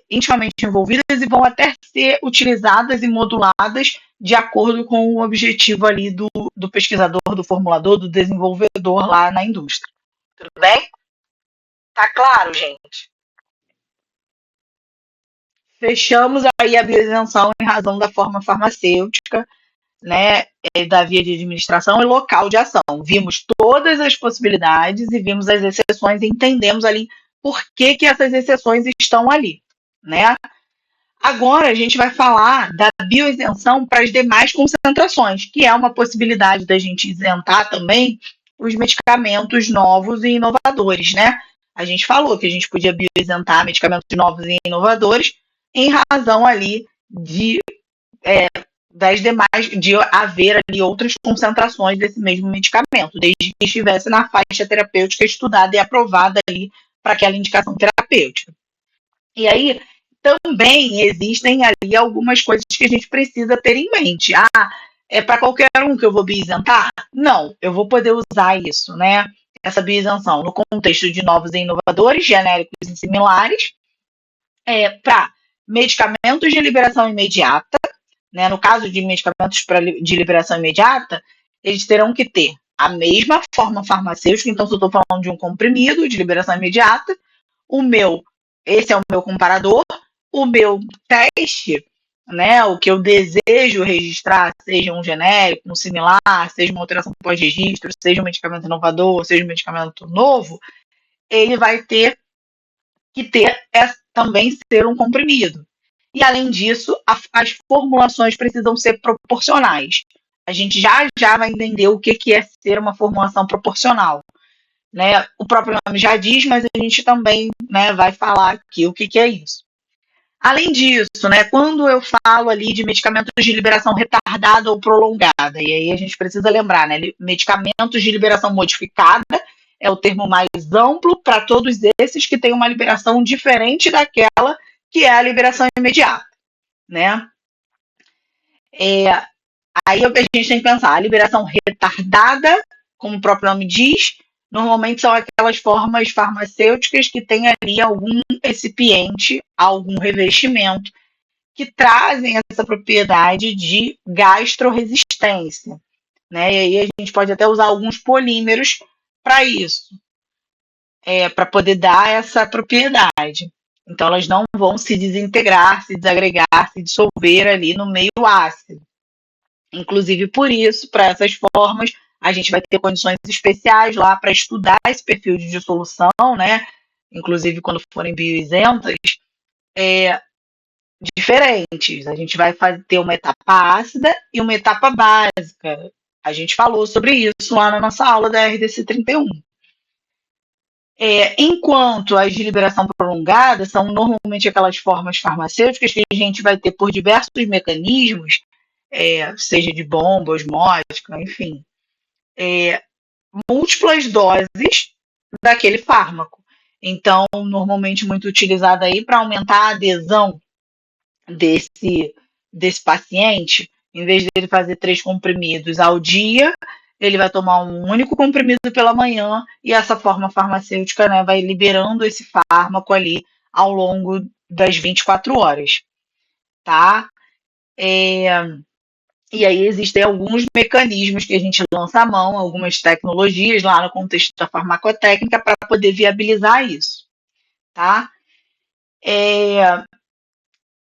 Speaker 1: intimamente envolvidas, e vão até ser utilizadas e moduladas de acordo com o objetivo ali do pesquisador, do formulador, do desenvolvedor lá na indústria. Tudo bem? Tá claro, gente? Fechamos aí a bioisenção em razão da forma farmacêutica, né, da via de administração e local de ação. Vimos todas as possibilidades e vimos as exceções e entendemos ali por que essas exceções estão ali, né? Agora a gente vai falar da bioisenção para as demais concentrações, que é uma possibilidade da gente isentar também os medicamentos novos e inovadores, né? A gente falou que a gente podia bioisentar medicamentos novos e inovadores em razão ali das demais, de haver ali outras concentrações desse mesmo medicamento, desde que estivesse na faixa terapêutica estudada e aprovada ali para aquela indicação terapêutica. E aí também existem ali algumas coisas que a gente precisa ter em mente. É para qualquer um que eu vou bioisentar? Não, eu vou poder usar isso, né? Essa bioisenção no contexto de novos e inovadores, genéricos e similares, para medicamentos de liberação imediata, né? No caso de medicamentos de liberação imediata, eles terão que ter a mesma forma farmacêutica. Então, se eu estou falando de um comprimido de liberação imediata, esse é o meu comparador, o meu teste, né, o que eu desejo registrar, seja um genérico, um similar, seja uma alteração pós-registro, seja um medicamento inovador, seja um medicamento novo, ele vai ter que também ser um comprimido. E, além disso, as formulações precisam ser proporcionais. A gente já vai entender o que é ser uma formulação proporcional. Né? O próprio nome já diz, mas a gente também, né, vai falar aqui o que é isso. Além disso, né, quando eu falo ali de medicamentos de liberação retardada ou prolongada, e aí a gente precisa lembrar, né, medicamentos de liberação modificada é o termo mais amplo para todos esses que têm uma liberação diferente daquela que é a liberação imediata, né? Aí a gente tem que pensar, a liberação retardada, como o próprio nome diz, normalmente são aquelas formas farmacêuticas que têm ali algum recipiente, algum revestimento, que trazem essa propriedade de gastroresistência, né? E aí a gente pode até usar alguns polímeros para isso, para poder dar essa propriedade. Então elas não vão se desintegrar, se desagregar, se dissolver ali no meio ácido. Inclusive por isso, para essas formas, a gente vai ter condições especiais lá para estudar esse perfil de dissolução, né? Inclusive quando forem bioisentas, diferentes. A gente vai ter uma etapa ácida e uma etapa básica. A gente falou sobre isso lá na nossa aula da RDC 31. Enquanto as de liberação prolongada são normalmente aquelas formas farmacêuticas que a gente vai ter por diversos mecanismos, seja de bomba, osmótica, enfim, múltiplas doses daquele fármaco. Então, normalmente muito utilizada aí para aumentar a adesão desse paciente. Em vez de ele fazer 3 comprimidos ao dia, ele vai tomar um único comprimido pela manhã e essa forma farmacêutica, né, vai liberando esse fármaco ali ao longo das 24 horas, tá? E aí existem alguns mecanismos que a gente lança à mão, algumas tecnologias lá no contexto da farmacotécnica para poder viabilizar isso, tá?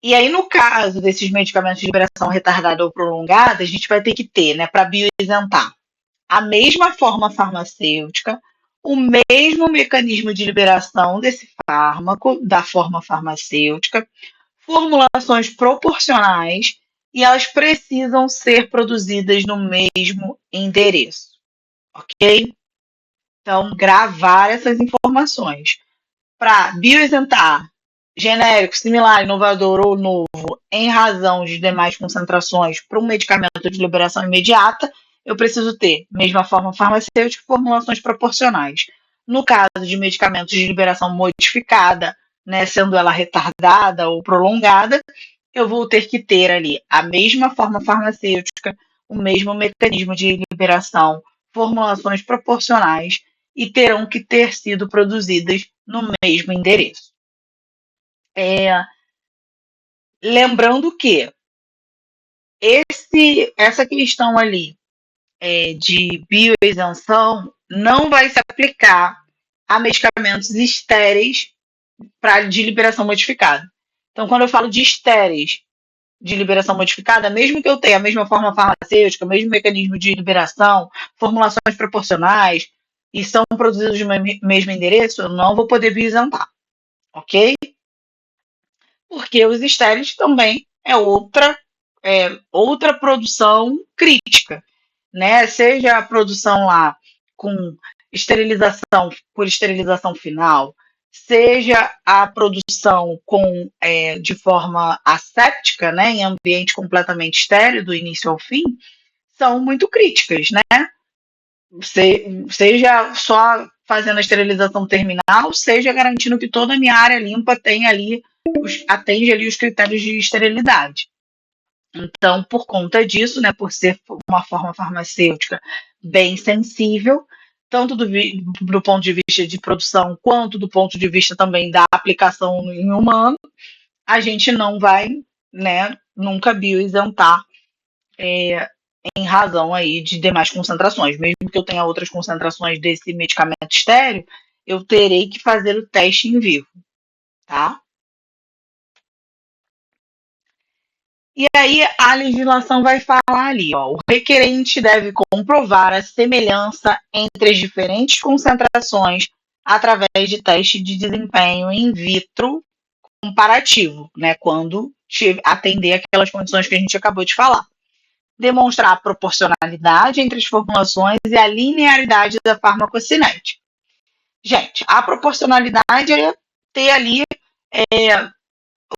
Speaker 1: E aí, no caso desses medicamentos de liberação retardada ou prolongada, a gente vai ter que ter, né, para bioisentar, a mesma forma farmacêutica, o mesmo mecanismo de liberação desse fármaco, da forma farmacêutica, formulações proporcionais, e elas precisam ser produzidas no mesmo endereço, ok? Então, gravar essas informações. Para bioisentar genérico, similar, inovador ou novo, em razão de demais concentrações para um medicamento de liberação imediata, eu preciso ter mesma forma farmacêutica e formulações proporcionais. No caso de medicamentos de liberação modificada, né, sendo ela retardada ou prolongada, eu vou ter que ter ali a mesma forma farmacêutica, o mesmo mecanismo de liberação, formulações proporcionais e terão que ter sido produzidas no mesmo endereço. Lembrando que essa questão ali de bioisenção não vai se aplicar a medicamentos estéreis de liberação modificada. Então, quando eu falo de estéreis de liberação modificada, mesmo que eu tenha a mesma forma farmacêutica, o mesmo mecanismo de liberação, formulações proporcionais e são produzidos no mesmo endereço, eu não vou poder bioisentar, ok? Porque os estéreis também é outra produção crítica, né? Seja a produção lá com esterilização por esterilização final, seja a produção de forma asséptica, né, em ambiente completamente estéril, do início ao fim, são muito críticas, né? Seja só fazendo a esterilização terminal, seja garantindo que toda a minha área limpa atende ali os critérios de esterilidade. Então, por conta disso, né, por ser uma forma farmacêutica bem sensível, tanto do ponto de vista de produção, quanto do ponto de vista também da aplicação em humano, a gente não vai, né, nunca bioisentar em razão aí de demais concentrações. Mesmo que eu tenha outras concentrações desse medicamento estéreo, eu terei que fazer o teste em vivo, tá? E aí a legislação vai falar ali, ó, o requerente deve comprovar a semelhança entre as diferentes concentrações através de teste de desempenho in vitro comparativo, né, quando atender aquelas condições que a gente acabou de falar. Demonstrar a proporcionalidade entre as formulações e a linearidade da farmacocinética. Gente, a proporcionalidade é ter ali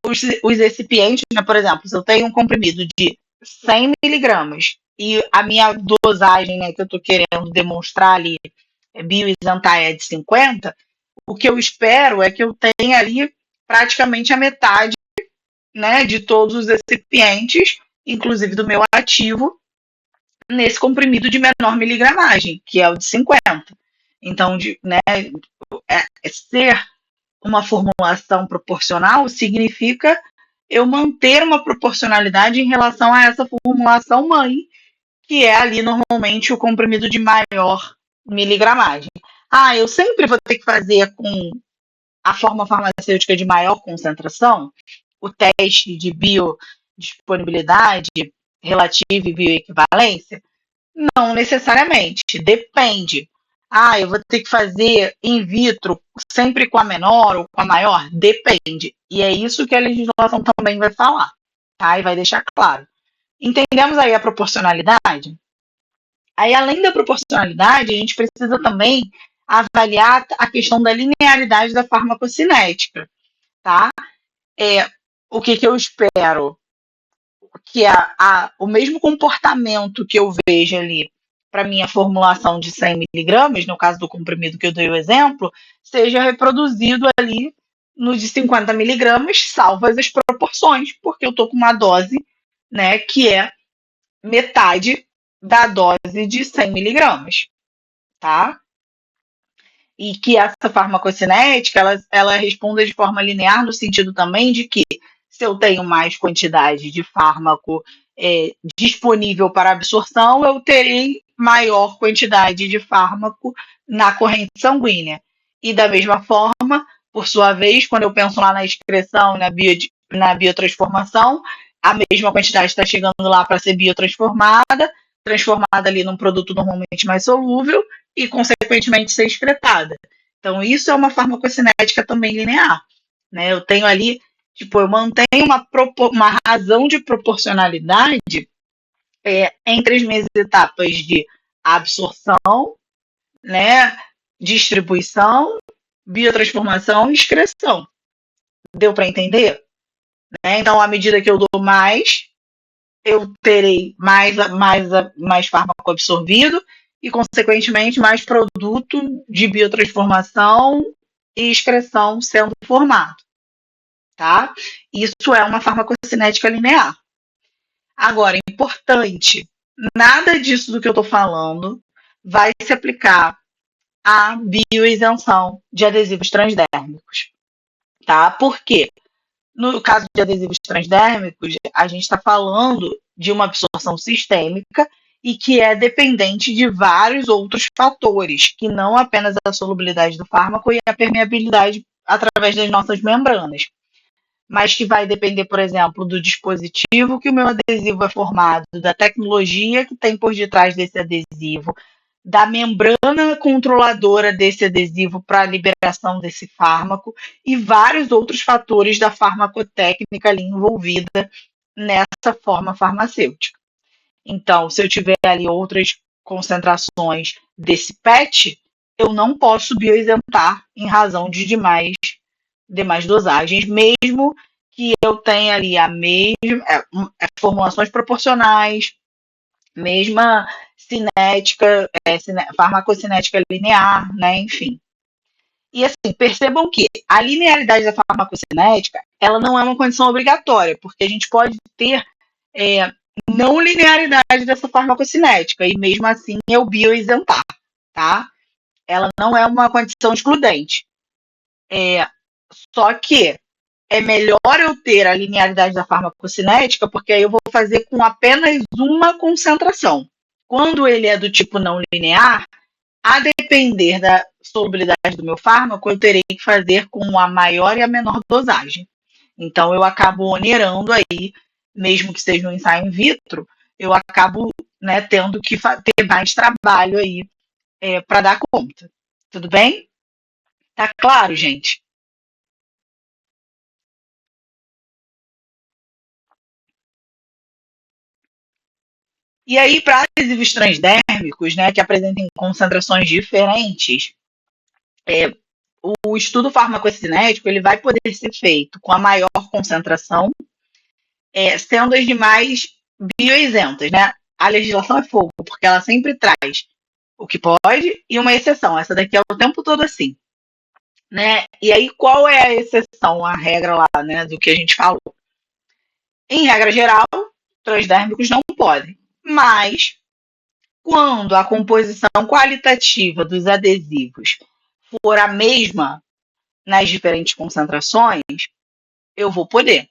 Speaker 1: os recipientes, né? Por exemplo, se eu tenho um comprimido de 100 miligramas e a minha dosagem, né, que eu estou querendo demonstrar ali, bioisentar é de 50, o que eu espero é que eu tenha ali praticamente a metade, né, de todos os recipientes, inclusive do meu ativo, nesse comprimido de menor miligramagem, que é o de 50. Então, ser uma formulação proporcional significa eu manter uma proporcionalidade em relação a essa formulação mãe, que é ali normalmente o comprimido de maior miligramagem. Ah, eu sempre vou ter que fazer com a forma farmacêutica de maior concentração, o teste de biodisponibilidade relativa e bioequivalência? Não necessariamente, depende. Ah, eu vou ter que fazer in vitro sempre com a menor ou com a maior? Depende. E é isso que a legislação também vai falar, tá? E vai deixar claro. Entendemos aí a proporcionalidade? Aí, além da proporcionalidade, a gente precisa também avaliar a questão da linearidade da farmacocinética, tá? O que eu espero? Que o mesmo comportamento que eu vejo ali para minha formulação de 100 miligramas, no caso do comprimido que eu dei o exemplo, seja reproduzido ali no de 50 miligramas, salvas as proporções, porque eu estou com uma dose, né, que é metade da dose de 100 miligramas, tá? E que essa farmacocinética, ela responde de forma linear no sentido também de que se eu tenho mais quantidade de fármaco disponível para absorção, eu terei maior quantidade de fármaco na corrente sanguínea. E da mesma forma, por sua vez, quando eu penso lá na excreção, na biotransformação, a mesma quantidade está chegando lá para ser biotransformada, transformada ali num produto normalmente mais solúvel e, consequentemente, ser excretada. Então, isso é uma farmacocinética também linear, né? Eu tenho ali, eu mantenho uma razão de proporcionalidade entre as minhas etapas de absorção, né, distribuição, biotransformação e excreção. Deu para entender? Né? Então, à medida que eu dou mais, eu terei mais fármaco absorvido e, consequentemente, mais produto de biotransformação e excreção sendo formado. Tá? Isso é uma farmacocinética linear. Agora, importante, nada disso do que eu estou falando vai se aplicar à bioisenção de adesivos transdérmicos, tá? Por quê? No caso de adesivos transdérmicos, a gente está falando de uma absorção sistêmica e que é dependente de vários outros fatores, que não apenas a solubilidade do fármaco e a permeabilidade através das nossas membranas, mas que vai depender, por exemplo, do dispositivo que o meu adesivo é formado, da tecnologia que tem por detrás desse adesivo, da membrana controladora desse adesivo para a liberação desse fármaco e vários outros fatores da farmacotécnica ali envolvida nessa forma farmacêutica. Então, se eu tiver ali outras concentrações desse PET, eu não posso bioisentar em razão de demais dosagens, mesmo que eu tenha ali a mesma formulações proporcionais, mesma cinética, farmacocinética linear, né? Enfim. E assim, percebam que a linearidade da farmacocinética, ela não é uma condição obrigatória, porque a gente pode ter não linearidade dessa farmacocinética, e mesmo assim eu bioisentar, tá? Ela não é uma condição excludente. Só que é melhor eu ter a linearidade da farmacocinética, porque aí eu vou fazer com apenas uma concentração. Quando ele é do tipo não linear, a depender da solubilidade do meu fármaco, eu terei que fazer com a maior e a menor dosagem. Então, eu acabo onerando aí, mesmo que seja um ensaio in vitro, eu acabo, né, tendo que ter mais trabalho aí para dar conta. Tudo bem? Tá claro, gente? E aí, para adesivos transdérmicos, né, que apresentem concentrações diferentes, o estudo farmacocinético ele vai poder ser feito com a maior concentração, sendo as demais bioisentas, né? A legislação é fogo, porque ela sempre traz o que pode e uma exceção. Essa daqui é o tempo todo assim, né? E aí, qual é a exceção, a regra lá, né, do que a gente falou? Em regra geral, transdérmicos não podem, mas quando a composição qualitativa dos adesivos for a mesma nas diferentes concentrações, eu vou poder.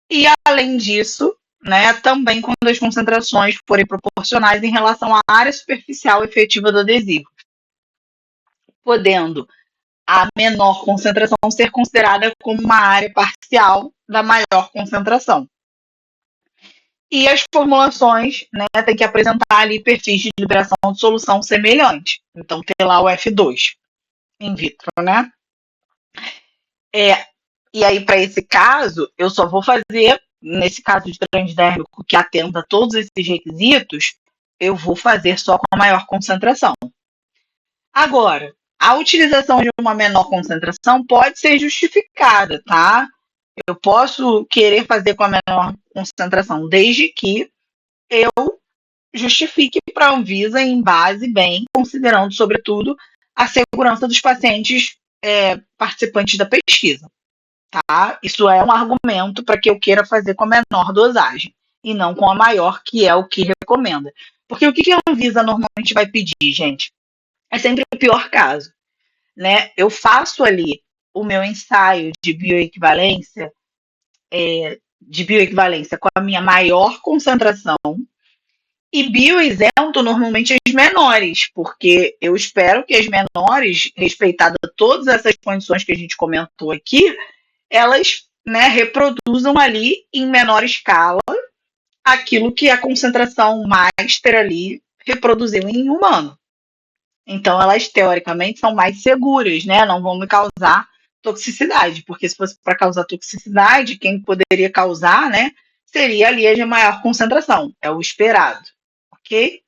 Speaker 1: E além disso, né, também quando as concentrações forem proporcionais em relação à área superficial efetiva do adesivo, podendo a menor concentração ser considerada como uma área parcial da maior concentração. E as formulações, né, tem que apresentar ali perfis de liberação de solução semelhante. Então, ter lá o F2 in vitro, né? E aí, para esse caso, eu só vou fazer, nesse caso de transdérmico que atenda a todos esses requisitos, eu vou fazer só com a maior concentração. Agora, a utilização de uma menor concentração pode ser justificada, tá? Eu posso querer fazer com a menor concentração, desde que eu justifique para a Anvisa em base bem, considerando, sobretudo, a segurança dos pacientes participantes da pesquisa. Tá? Isso é um argumento para que eu queira fazer com a menor dosagem e não com a maior, que é o que recomenda. Porque o que a Anvisa normalmente vai pedir, gente? É sempre o pior caso, né? Eu faço ali o meu ensaio de bioequivalência com a minha maior concentração e bioisento normalmente as menores, porque eu espero que as menores, respeitadas todas essas condições que a gente comentou aqui, elas, né, reproduzam ali em menor escala aquilo que a concentração master ali reproduziu em humano. Então, elas teoricamente são mais seguras, né? Não vão me causar toxicidade, porque se fosse para causar toxicidade, quem poderia causar, né, seria ali a de maior concentração, é o esperado, ok?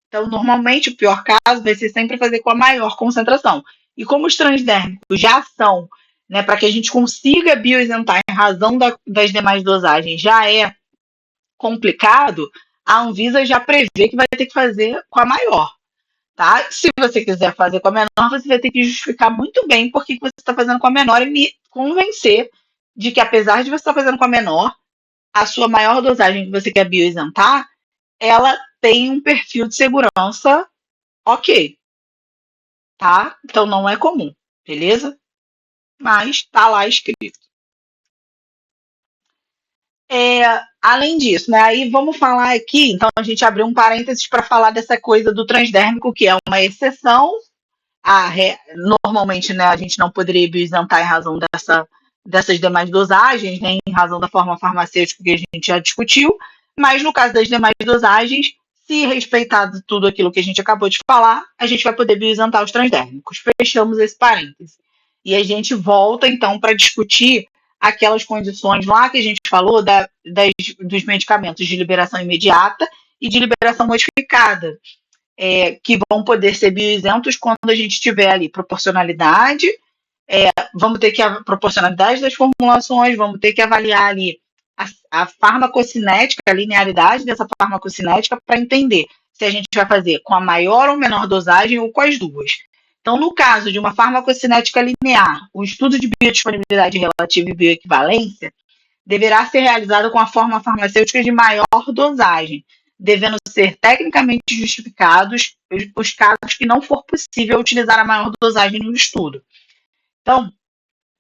Speaker 1: Então, normalmente, o pior caso vai ser sempre fazer com a maior concentração. E como os transdérmicos já são, né, para que a gente consiga bioisentar em razão das demais dosagens, já é complicado, a Anvisa já prevê que vai ter que fazer com a maior. Tá? Se você quiser fazer com a menor, você vai ter que justificar muito bem por que você está fazendo com a menor e me convencer de que, apesar de você estar fazendo com a menor, a sua maior dosagem que você quer bioisentar ela tem um perfil de segurança ok, tá? Então não é comum, beleza? Mas tá lá escrito. Além disso, né? Aí vamos falar aqui, então a gente abriu um parênteses para falar dessa coisa do transdérmico, que é uma exceção. Normalmente, né, a gente não poderia bioisentar em razão dessas demais dosagens, né, em razão da forma farmacêutica que a gente já discutiu, mas no caso das demais dosagens, se respeitado tudo aquilo que a gente acabou de falar, a gente vai poder bioisentar os transdérmicos. Fechamos esse parêntese. E a gente volta, então, para discutir aquelas condições lá que a gente falou dos medicamentos de liberação imediata e de liberação modificada, que vão poder ser bioisentos quando a gente tiver ali proporcionalidade, vamos ter que a proporcionalidade das formulações, vamos ter que avaliar ali a farmacocinética, a linearidade dessa farmacocinética para entender se a gente vai fazer com a maior ou menor dosagem ou com as duas. Então, no caso de uma farmacocinética linear, o estudo de biodisponibilidade relativa e bioequivalência deverá ser realizado com a forma farmacêutica de maior dosagem, devendo ser tecnicamente justificados os casos que não for possível utilizar a maior dosagem no estudo. Então,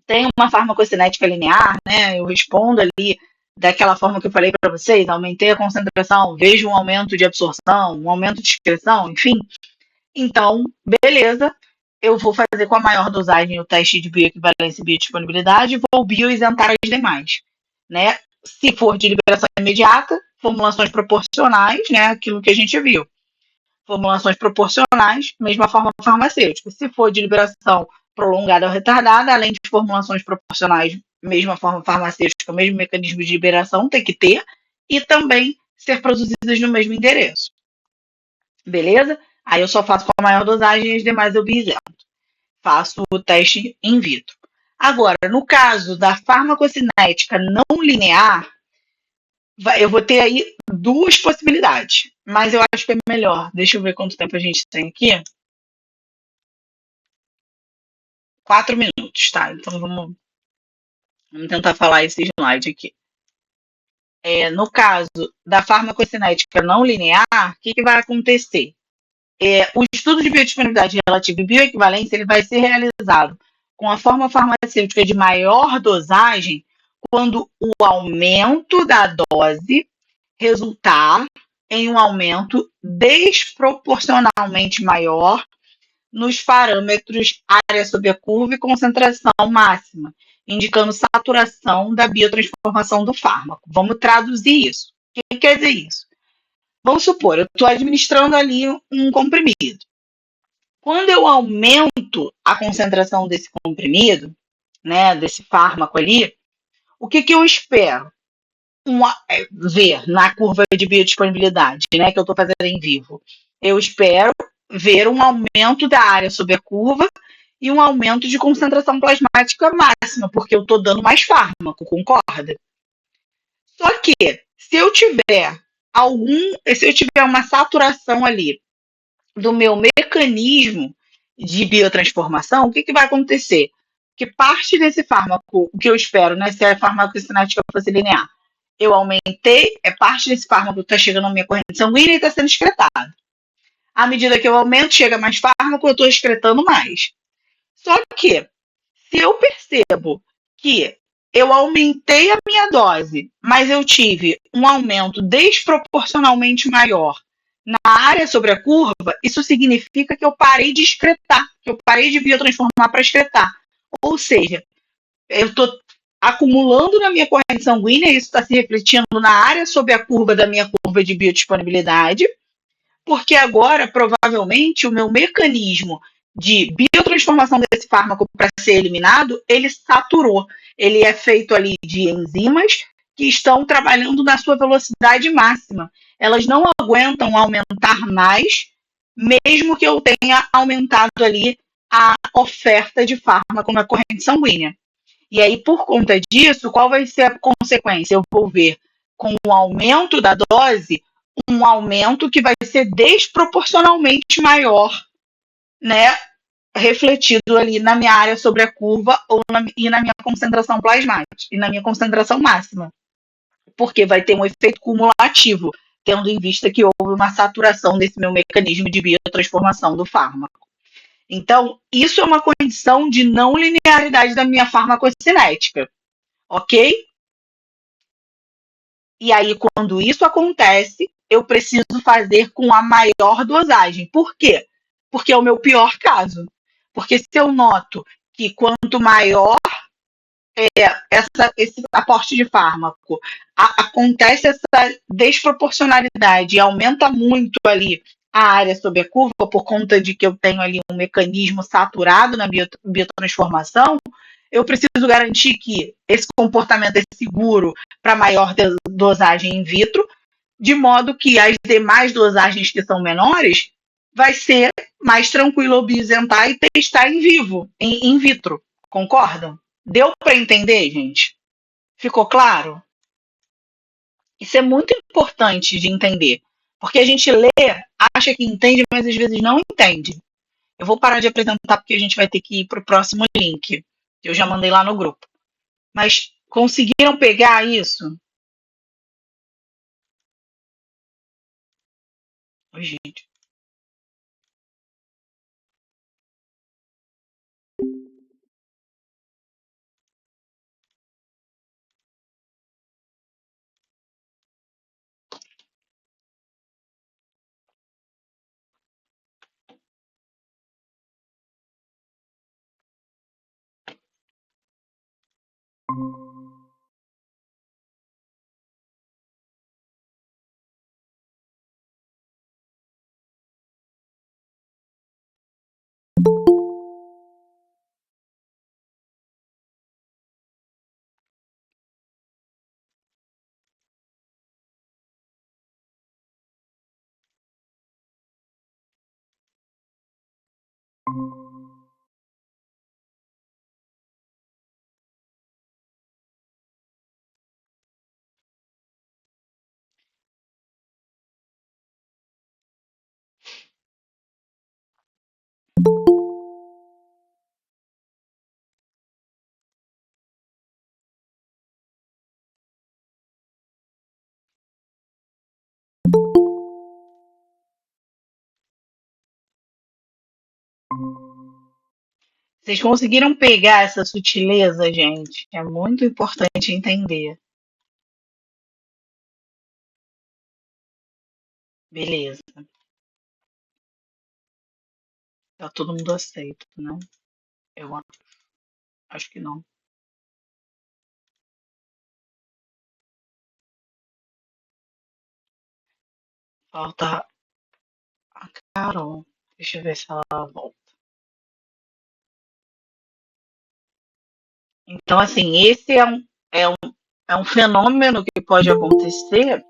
Speaker 1: tem uma farmacocinética linear, né? Eu respondo ali daquela forma que eu falei para vocês, aumentei a concentração, vejo um aumento de absorção, um aumento de excreção, enfim. Então, beleza, eu vou fazer com a maior dosagem o teste de bioequivalência e biodisponibilidade e vou bioisentar as demais, né? Se for de liberação imediata, formulações proporcionais, né? Aquilo que a gente viu. Formulações proporcionais, mesma forma farmacêutica. Se for de liberação prolongada ou retardada, além de formulações proporcionais, mesma forma farmacêutica, mesmo mecanismo de liberação, tem que ter, e também ser produzidas no mesmo endereço. Beleza? Aí eu só faço com a maior dosagem e as demais eu biisento. Faço o teste in vitro. Agora, no caso da farmacocinética não linear, eu vou ter aí duas possibilidades, mas eu acho que é melhor. Deixa eu ver quanto tempo a gente tem aqui. 4 minutos, tá? Então vamos tentar falar esse slide aqui. No caso da farmacocinética não linear, o que vai acontecer? O estudo de biodisponibilidade relativa e bioequivalência ele vai ser realizado com a forma farmacêutica de maior dosagem quando o aumento da dose resultar em um aumento desproporcionalmente maior nos parâmetros área sob a curva e concentração máxima, indicando saturação da biotransformação do fármaco. Vamos traduzir isso. O que quer dizer isso? Vamos supor, eu estou administrando ali um comprimido. Quando eu aumento a concentração desse comprimido, né, desse fármaco ali, o que eu espero? Ver na curva de biodisponibilidade, né, que eu estou fazendo em vivo. Eu espero ver um aumento da área sob a curva e um aumento de concentração plasmática máxima, porque eu estou dando mais fármaco, concorda? Só que, se eu tiver uma saturação ali do meu mecanismo de biotransformação, o que vai acontecer? Que parte desse fármaco, o que eu espero, né, se a farmacocinética fosse linear, eu aumentei, parte desse fármaco que está chegando na minha corrente sanguínea e está sendo excretado. À medida que eu aumento, chega mais fármaco, eu estou excretando mais. Só que, se eu percebo que eu aumentei a minha dose, mas eu tive um aumento desproporcionalmente maior na área sobre a curva, isso significa que eu parei de excretar, que eu parei de biotransformar para excretar. Ou seja, eu estou acumulando na minha corrente sanguínea, isso está se refletindo na área sobre a curva da minha curva de biodisponibilidade, porque agora, provavelmente, o meu mecanismo de biotransformação desse fármaco para ser eliminado, ele saturou. Ele é feito ali de enzimas que estão trabalhando na sua velocidade máxima. Elas não aguentam aumentar mais, mesmo que eu tenha aumentado ali a oferta de fármaco na corrente sanguínea. E aí, por conta disso, qual vai ser a consequência? Eu vou ver, com o aumento da dose, um aumento que vai ser desproporcionalmente maior, né? Refletido ali na minha área sobre a curva e na minha concentração plasmática e na minha concentração máxima. Porque vai ter um efeito cumulativo. tendo em vista que houve uma saturação desse meu mecanismo de biotransformação do fármaco. Então, isso é uma condição de não linearidade da minha farmacocinética, ok? E aí, quando isso acontece, eu preciso fazer com a maior dosagem. Por quê? Porque é o meu pior caso. Porque se eu noto que quanto maior esse aporte de fármaco, acontece essa desproporcionalidade e aumenta muito ali a área sob a curva por conta de que eu tenho ali um mecanismo saturado na biotransformação, eu preciso garantir que esse comportamento é seguro para maior dosagem in vitro, de modo que as demais dosagens que são menores vai ser mais tranquilo bioisentar e testar em vivo, in vitro. Concordam? Deu para entender, gente? Ficou claro? Isso é muito importante de entender, porque a gente lê, acha que entende, mas às vezes não entende. Eu vou parar de apresentar porque a gente vai ter que ir para o próximo link, que eu já mandei lá no grupo. Mas conseguiram pegar isso? Oi, gente. Vocês conseguiram pegar essa sutileza, gente? É muito importante entender. Beleza. Tá todo mundo aceito, não? Eu acho que não. Falta a Carol. Deixa eu ver se ela volta. Então, assim, esse é um fenômeno que pode acontecer.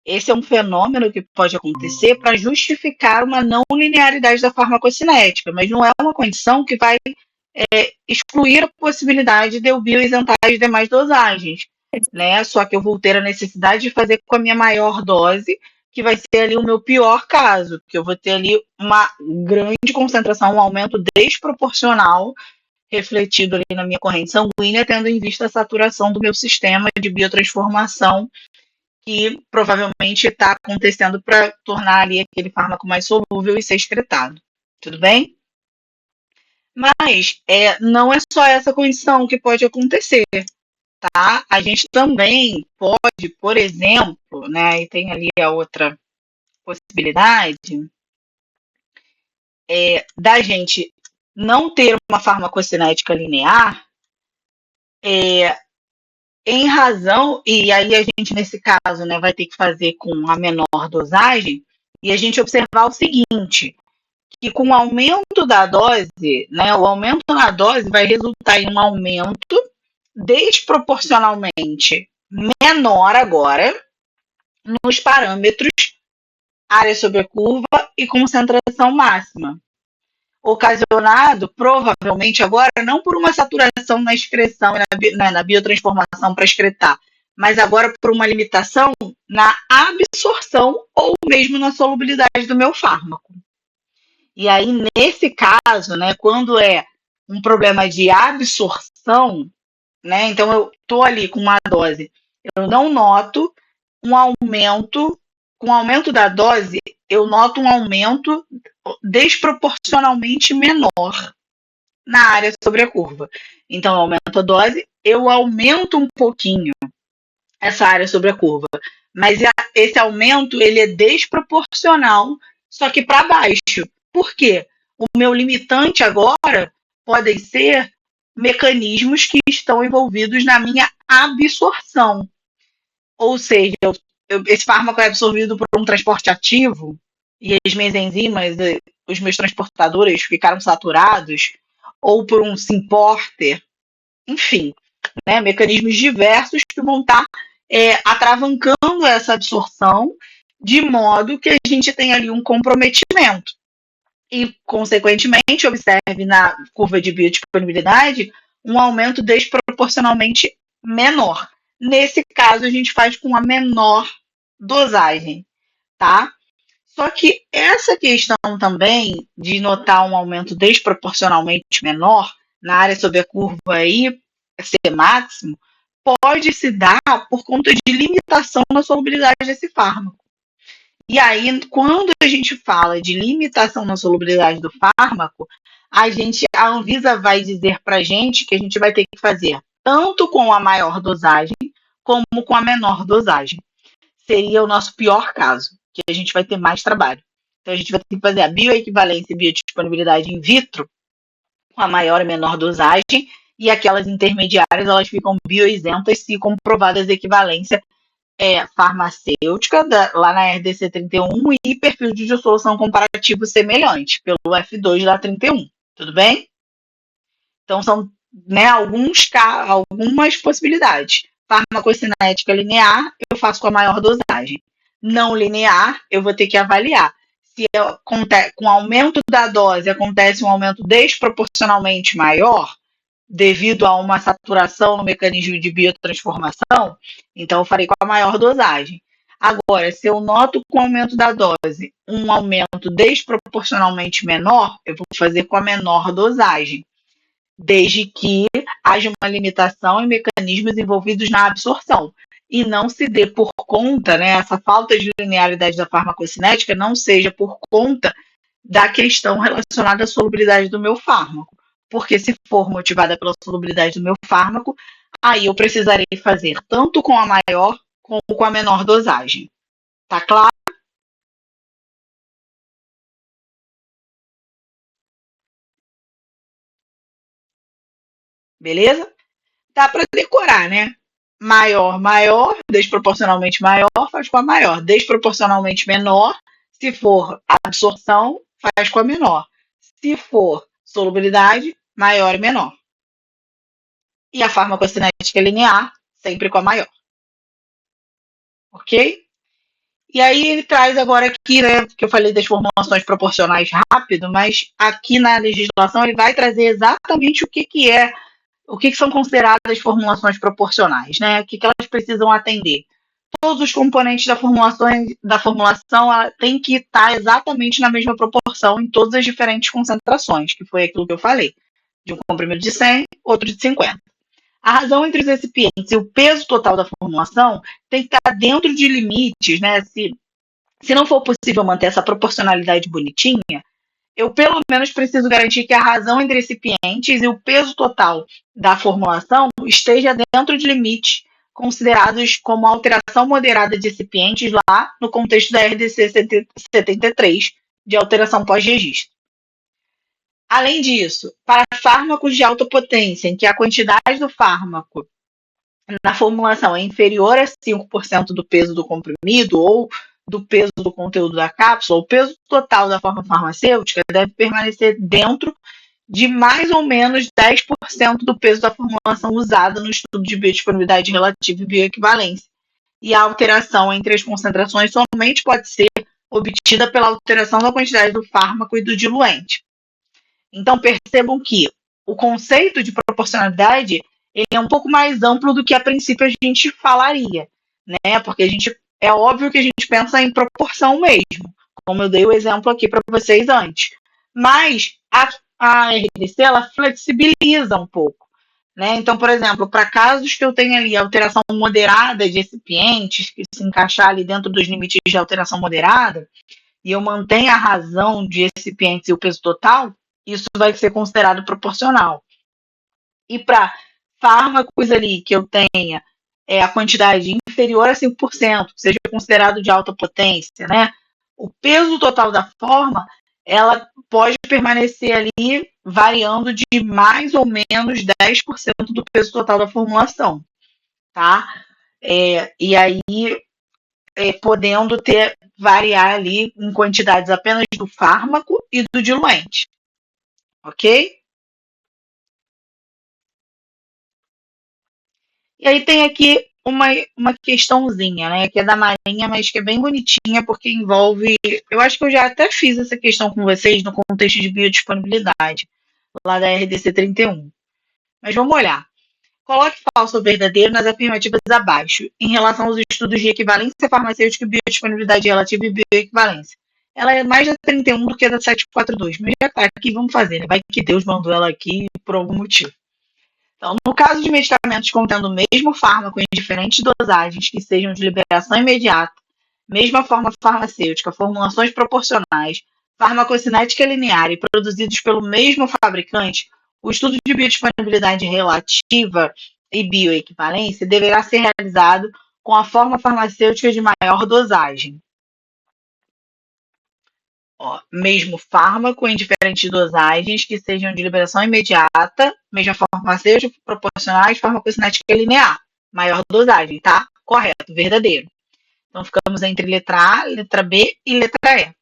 Speaker 1: Esse é um fenômeno que pode acontecer para justificar uma não linearidade da farmacocinética, mas não é uma condição que vai excluir a possibilidade de eu bioisentar as demais dosagens, né? Só que eu vou ter a necessidade de fazer com a minha maior dose, que vai ser ali o meu pior caso, que eu vou ter ali uma grande concentração, um aumento desproporcional refletido ali na minha corrente sanguínea, tendo em vista a saturação do meu sistema de biotransformação, que provavelmente está acontecendo para tornar ali aquele fármaco mais solúvel e ser excretado. Tudo bem? Mas não é só essa condição que pode acontecer, tá? A gente também pode, por exemplo, né, e tem ali a outra possibilidade, da gente não ter uma farmacocinética linear, em razão, e aí a gente, nesse caso, né, vai ter que fazer com a menor dosagem, e a gente observar o seguinte, que com o aumento da dose, né, o aumento na dose vai resultar em um aumento desproporcionalmente menor agora nos parâmetros área sobre a curva e concentração máxima, ocasionado provavelmente agora não por uma saturação na excreção e na biotransformação para excretar, mas agora por uma limitação na absorção ou mesmo na solubilidade do meu fármaco. E aí, nesse caso, né, quando é um problema de absorção, né, então eu estou ali com uma dose, eu não noto um aumento, com o aumento da dose, eu noto um aumento desproporcionalmente menor na área sobre a curva. Então, eu aumento a dose, eu aumento um pouquinho essa área sobre a curva. Mas esse aumento ele é desproporcional, só que para baixo. Por quê? O meu limitante agora podem ser mecanismos que estão envolvidos na minha absorção. Ou seja, esse fármaco é absorvido por um transporte ativo e as minhas enzimas, os meus transportadores ficaram saturados, ou por um simporter, enfim, né, mecanismos diversos que vão estar atravancando essa absorção, de modo que a gente tem ali um comprometimento. E, consequentemente, observe na curva de biodisponibilidade um aumento desproporcionalmente menor. Nesse caso, a gente faz com a menor dosagem, tá? Só que essa questão também de notar um aumento desproporcionalmente menor na área sob a curva aí, ser máximo, pode se dar por conta de limitação na solubilidade desse fármaco. E aí, quando a gente fala de limitação na solubilidade do fármaco, a Anvisa vai dizer para a gente que a gente vai ter que fazer tanto com a maior dosagem como com a menor dosagem. Seria o nosso pior caso, que a gente vai ter mais trabalho. Então, a gente vai ter que fazer a bioequivalência e biodisponibilidade in vitro com a maior e menor dosagem, e aquelas intermediárias elas ficam bioisentas se comprovadas a equivalência farmacêutica lá na RDC 31 e perfil de dissolução comparativo semelhante, pelo F2 da 31. Tudo bem? Então, são algumas possibilidades. Farmacocinética linear, eu faço com a maior dosagem. Não linear, eu vou ter que avaliar. Se com o aumento da dose acontece um aumento desproporcionalmente maior, devido a uma saturação no mecanismo de biotransformação, então eu farei com a maior dosagem. Agora, se eu noto com o aumento da dose um aumento desproporcionalmente menor, eu vou fazer com a menor dosagem, desde que haja uma limitação em mecanismos envolvidos na absorção. E não se dê por conta, né, essa falta de linearidade da farmacocinética não seja por conta da questão relacionada à solubilidade do meu fármaco. Porque se for motivada pela solubilidade do meu fármaco, aí eu precisarei fazer tanto com a maior como com a menor dosagem. Tá claro? Beleza? Dá para decorar, né? Maior, maior, desproporcionalmente maior, faz com a maior. Desproporcionalmente menor, se for absorção, faz com a menor. Se for solubilidade, maior e menor. E a farmacocinética linear, sempre com a maior. Ok? E aí ele traz agora aqui, né, que eu falei das formulações proporcionais rápido, mas aqui na legislação ele vai trazer exatamente o que são consideradas formulações proporcionais, né? O que elas precisam atender. Todos os componentes da formulação ela tem que estar exatamente na mesma proporção em todas as diferentes concentrações, que foi aquilo que eu falei. De um comprimido de 100, outro de 50. A razão entre os recipientes e o peso total da formulação tem que estar dentro de limites, né? Se não for possível manter essa proporcionalidade bonitinha, eu pelo menos preciso garantir que a razão entre recipientes e o peso total da formulação esteja dentro de limites considerados como alteração moderada de recipientes lá no contexto da RDC 73, de alteração pós-registro. Além disso, para fármacos de alta potência, em que a quantidade do fármaco na formulação é inferior a 5% do peso do comprimido ou do peso do conteúdo da cápsula, o peso total da forma farmacêutica deve permanecer dentro de mais ou menos 10% do peso da formulação usada no estudo de biodisponibilidade relativa e bioequivalência. E a alteração entre as concentrações somente pode ser obtida pela alteração da quantidade do fármaco e do diluente. Então, percebam que o conceito de proporcionalidade ele é um pouco mais amplo do que a princípio a gente falaria, né? Porque é óbvio que a gente pensa em proporção mesmo, como eu dei o exemplo aqui para vocês antes. Mas a RDC ela flexibiliza um pouco. né? Então, por exemplo, para casos que eu tenha ali alteração moderada de recipientes, que se encaixar ali dentro dos limites de alteração moderada, e eu mantenho a razão de recipientes e o peso total, isso vai ser considerado proporcional. E para fármacos ali que eu tenha a quantidade inferior a 5%, que seja considerado de alta potência, né? O peso total da forma, ela pode permanecer ali variando de mais ou menos 10% do peso total da formulação, tá? E aí, podendo variar ali em quantidades apenas do fármaco e do diluente, ok? E aí tem aqui uma questãozinha, né? Que é da Marinha, mas que é bem bonitinha, porque envolve. Eu acho que eu já até fiz essa questão com vocês no contexto de biodisponibilidade, lá da RDC 31. Mas vamos olhar. Coloque falso ou verdadeiro nas afirmativas abaixo, em relação aos estudos de equivalência farmacêutica e biodisponibilidade relativa e bioequivalência. Ela é mais da 31 do que da 742, mas já tá aqui, vamos fazer, né? Vai que Deus mandou ela aqui por algum motivo. Então, no caso de medicamentos contendo o mesmo fármaco em diferentes dosagens que sejam de liberação imediata, mesma forma farmacêutica, formulações proporcionais, farmacocinética linear e produzidos pelo mesmo fabricante, o estudo de biodisponibilidade relativa e bioequivalência deverá ser realizado com a forma farmacêutica de maior dosagem. Mesmo fármaco em diferentes dosagens que sejam de liberação imediata, mesma farmacêutica, proporcionais, farmacocinética linear. Maior dosagem, tá? Correto, verdadeiro. Então ficamos entre letra A, letra B e letra E.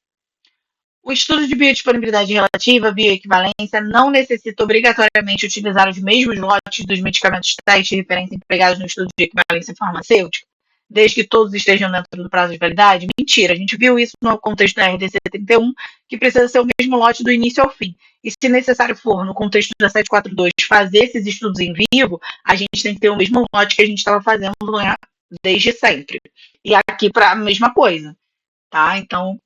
Speaker 1: O estudo de biodisponibilidade relativa, bioequivalência, não necessita obrigatoriamente utilizar os mesmos lotes dos medicamentos teste de referência empregados no estudo de equivalência farmacêutica, desde que todos estejam dentro do prazo de validade? Mentira, a gente viu isso no contexto da RDC 31, que precisa ser o mesmo lote do início ao fim. E se necessário for, no contexto da 742, fazer esses estudos em vivo, a gente tem que ter o mesmo lote que a gente estava fazendo, né, desde sempre. E aqui para a mesma coisa, tá? Então,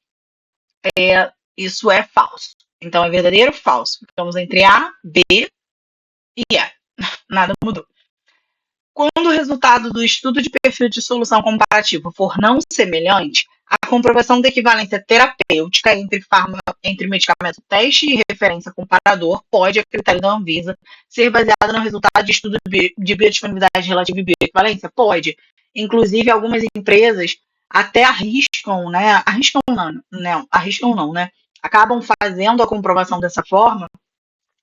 Speaker 1: isso é falso. Então, é verdadeiro ou falso? Ficamos entre A, B e E. Nada mudou. Quando o resultado do estudo de perfil de solução comparativo for não semelhante, a comprovação da equivalência terapêutica entre medicamento teste e referência comparador pode, a critério da Anvisa, ser baseada no resultado de estudo de biodisponibilidade relativa e bioequivalência? Pode. Inclusive, algumas empresas até arriscam, né? Arriscam não, né? Acabam fazendo a comprovação dessa forma,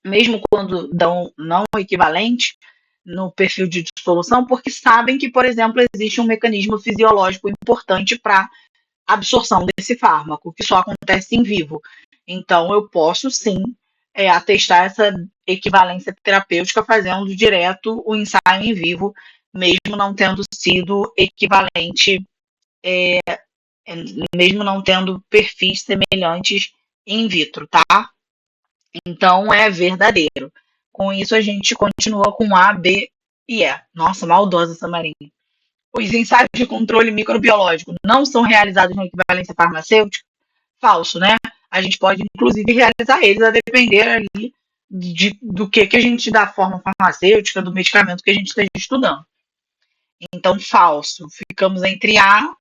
Speaker 1: mesmo quando dão não equivalente no perfil de dissolução, porque sabem que, por exemplo, existe um mecanismo fisiológico importante para absorção desse fármaco, que só acontece em vivo. Então, eu posso sim atestar essa equivalência terapêutica fazendo direto o ensaio em vivo, mesmo não tendo sido equivalente, mesmo não tendo perfis semelhantes in vitro, tá? Então, é verdadeiro. Com isso, a gente continua com A, B e E. Nossa, maldosa essa Marinha. Os ensaios de controle microbiológico não são realizados na equivalência farmacêutica? Falso, né? A gente pode, inclusive, realizar eles a depender ali do que a gente, da forma farmacêutica, do medicamento que a gente esteja estudando. Então, falso. Ficamos entre A.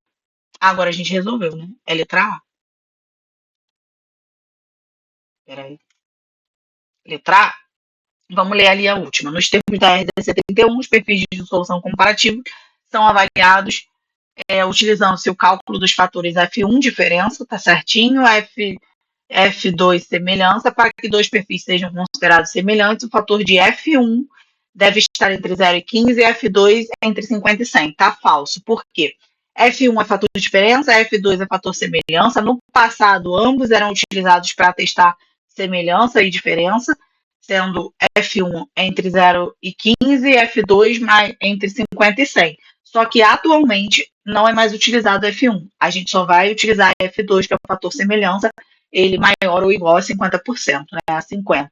Speaker 1: Agora a gente resolveu, né? É letra A. Peraí. Letra A. Vamos ler ali a última. Nos termos da RDC 31, os perfis de dissolução comparativa são avaliados utilizando-se o cálculo dos fatores F1, diferença, tá certinho, F2, semelhança. Para que dois perfis sejam considerados semelhantes, o fator de F1 deve estar entre 0 e 15 e F2 entre 50 e 100. Tá falso. Por quê? F1 é fator de diferença, F2 é fator semelhança. No passado, ambos eram utilizados para testar semelhança e diferença, sendo F1 entre 0 e 15 e F2 entre 50 e 100. Só que atualmente não é mais utilizado F1. A gente só vai utilizar F2, que é o fator semelhança, ele maior ou igual a 50%, né, a 50%.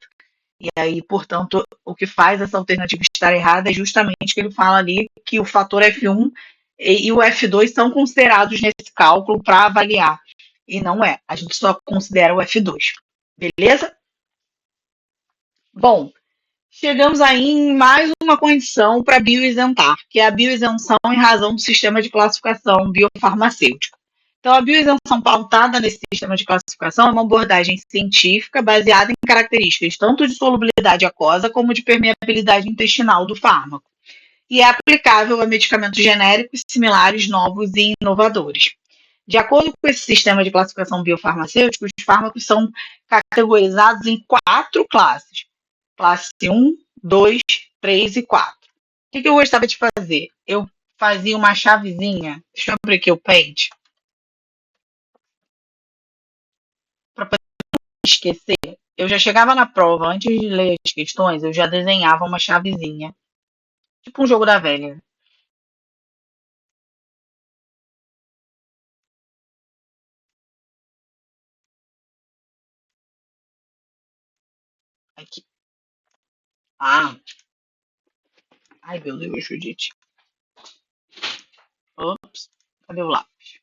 Speaker 1: E aí, portanto, o que faz essa alternativa estar errada é justamente que ele fala ali que o fator F1 e o F2 são considerados nesse cálculo para avaliar. E não é. A gente só considera o F2. Beleza? Bom, Chegamos aí em mais uma condição para bioisentar, que é a bioisenção em razão do sistema de classificação biofarmacêutico. Então, a bioisenção pautada nesse sistema de classificação é uma abordagem científica baseada em características tanto de solubilidade aquosa como de permeabilidade intestinal do fármaco, e é aplicável a medicamentos genéricos similares, novos e inovadores. De acordo com esse sistema de classificação biofarmacêutica, os fármacos são categorizados em 4 classes: classe 1, 2, 3 e 4. O que eu gostava de fazer? Eu fazia uma chavezinha, deixa eu abrir aqui o Paint, para poder não esquecer. Eu já chegava na prova, antes de ler as questões, eu já desenhava uma chavezinha, tipo um jogo da velha. Aqui. Ah, ai meu Deus, Judite. Ops, cadê o lápis?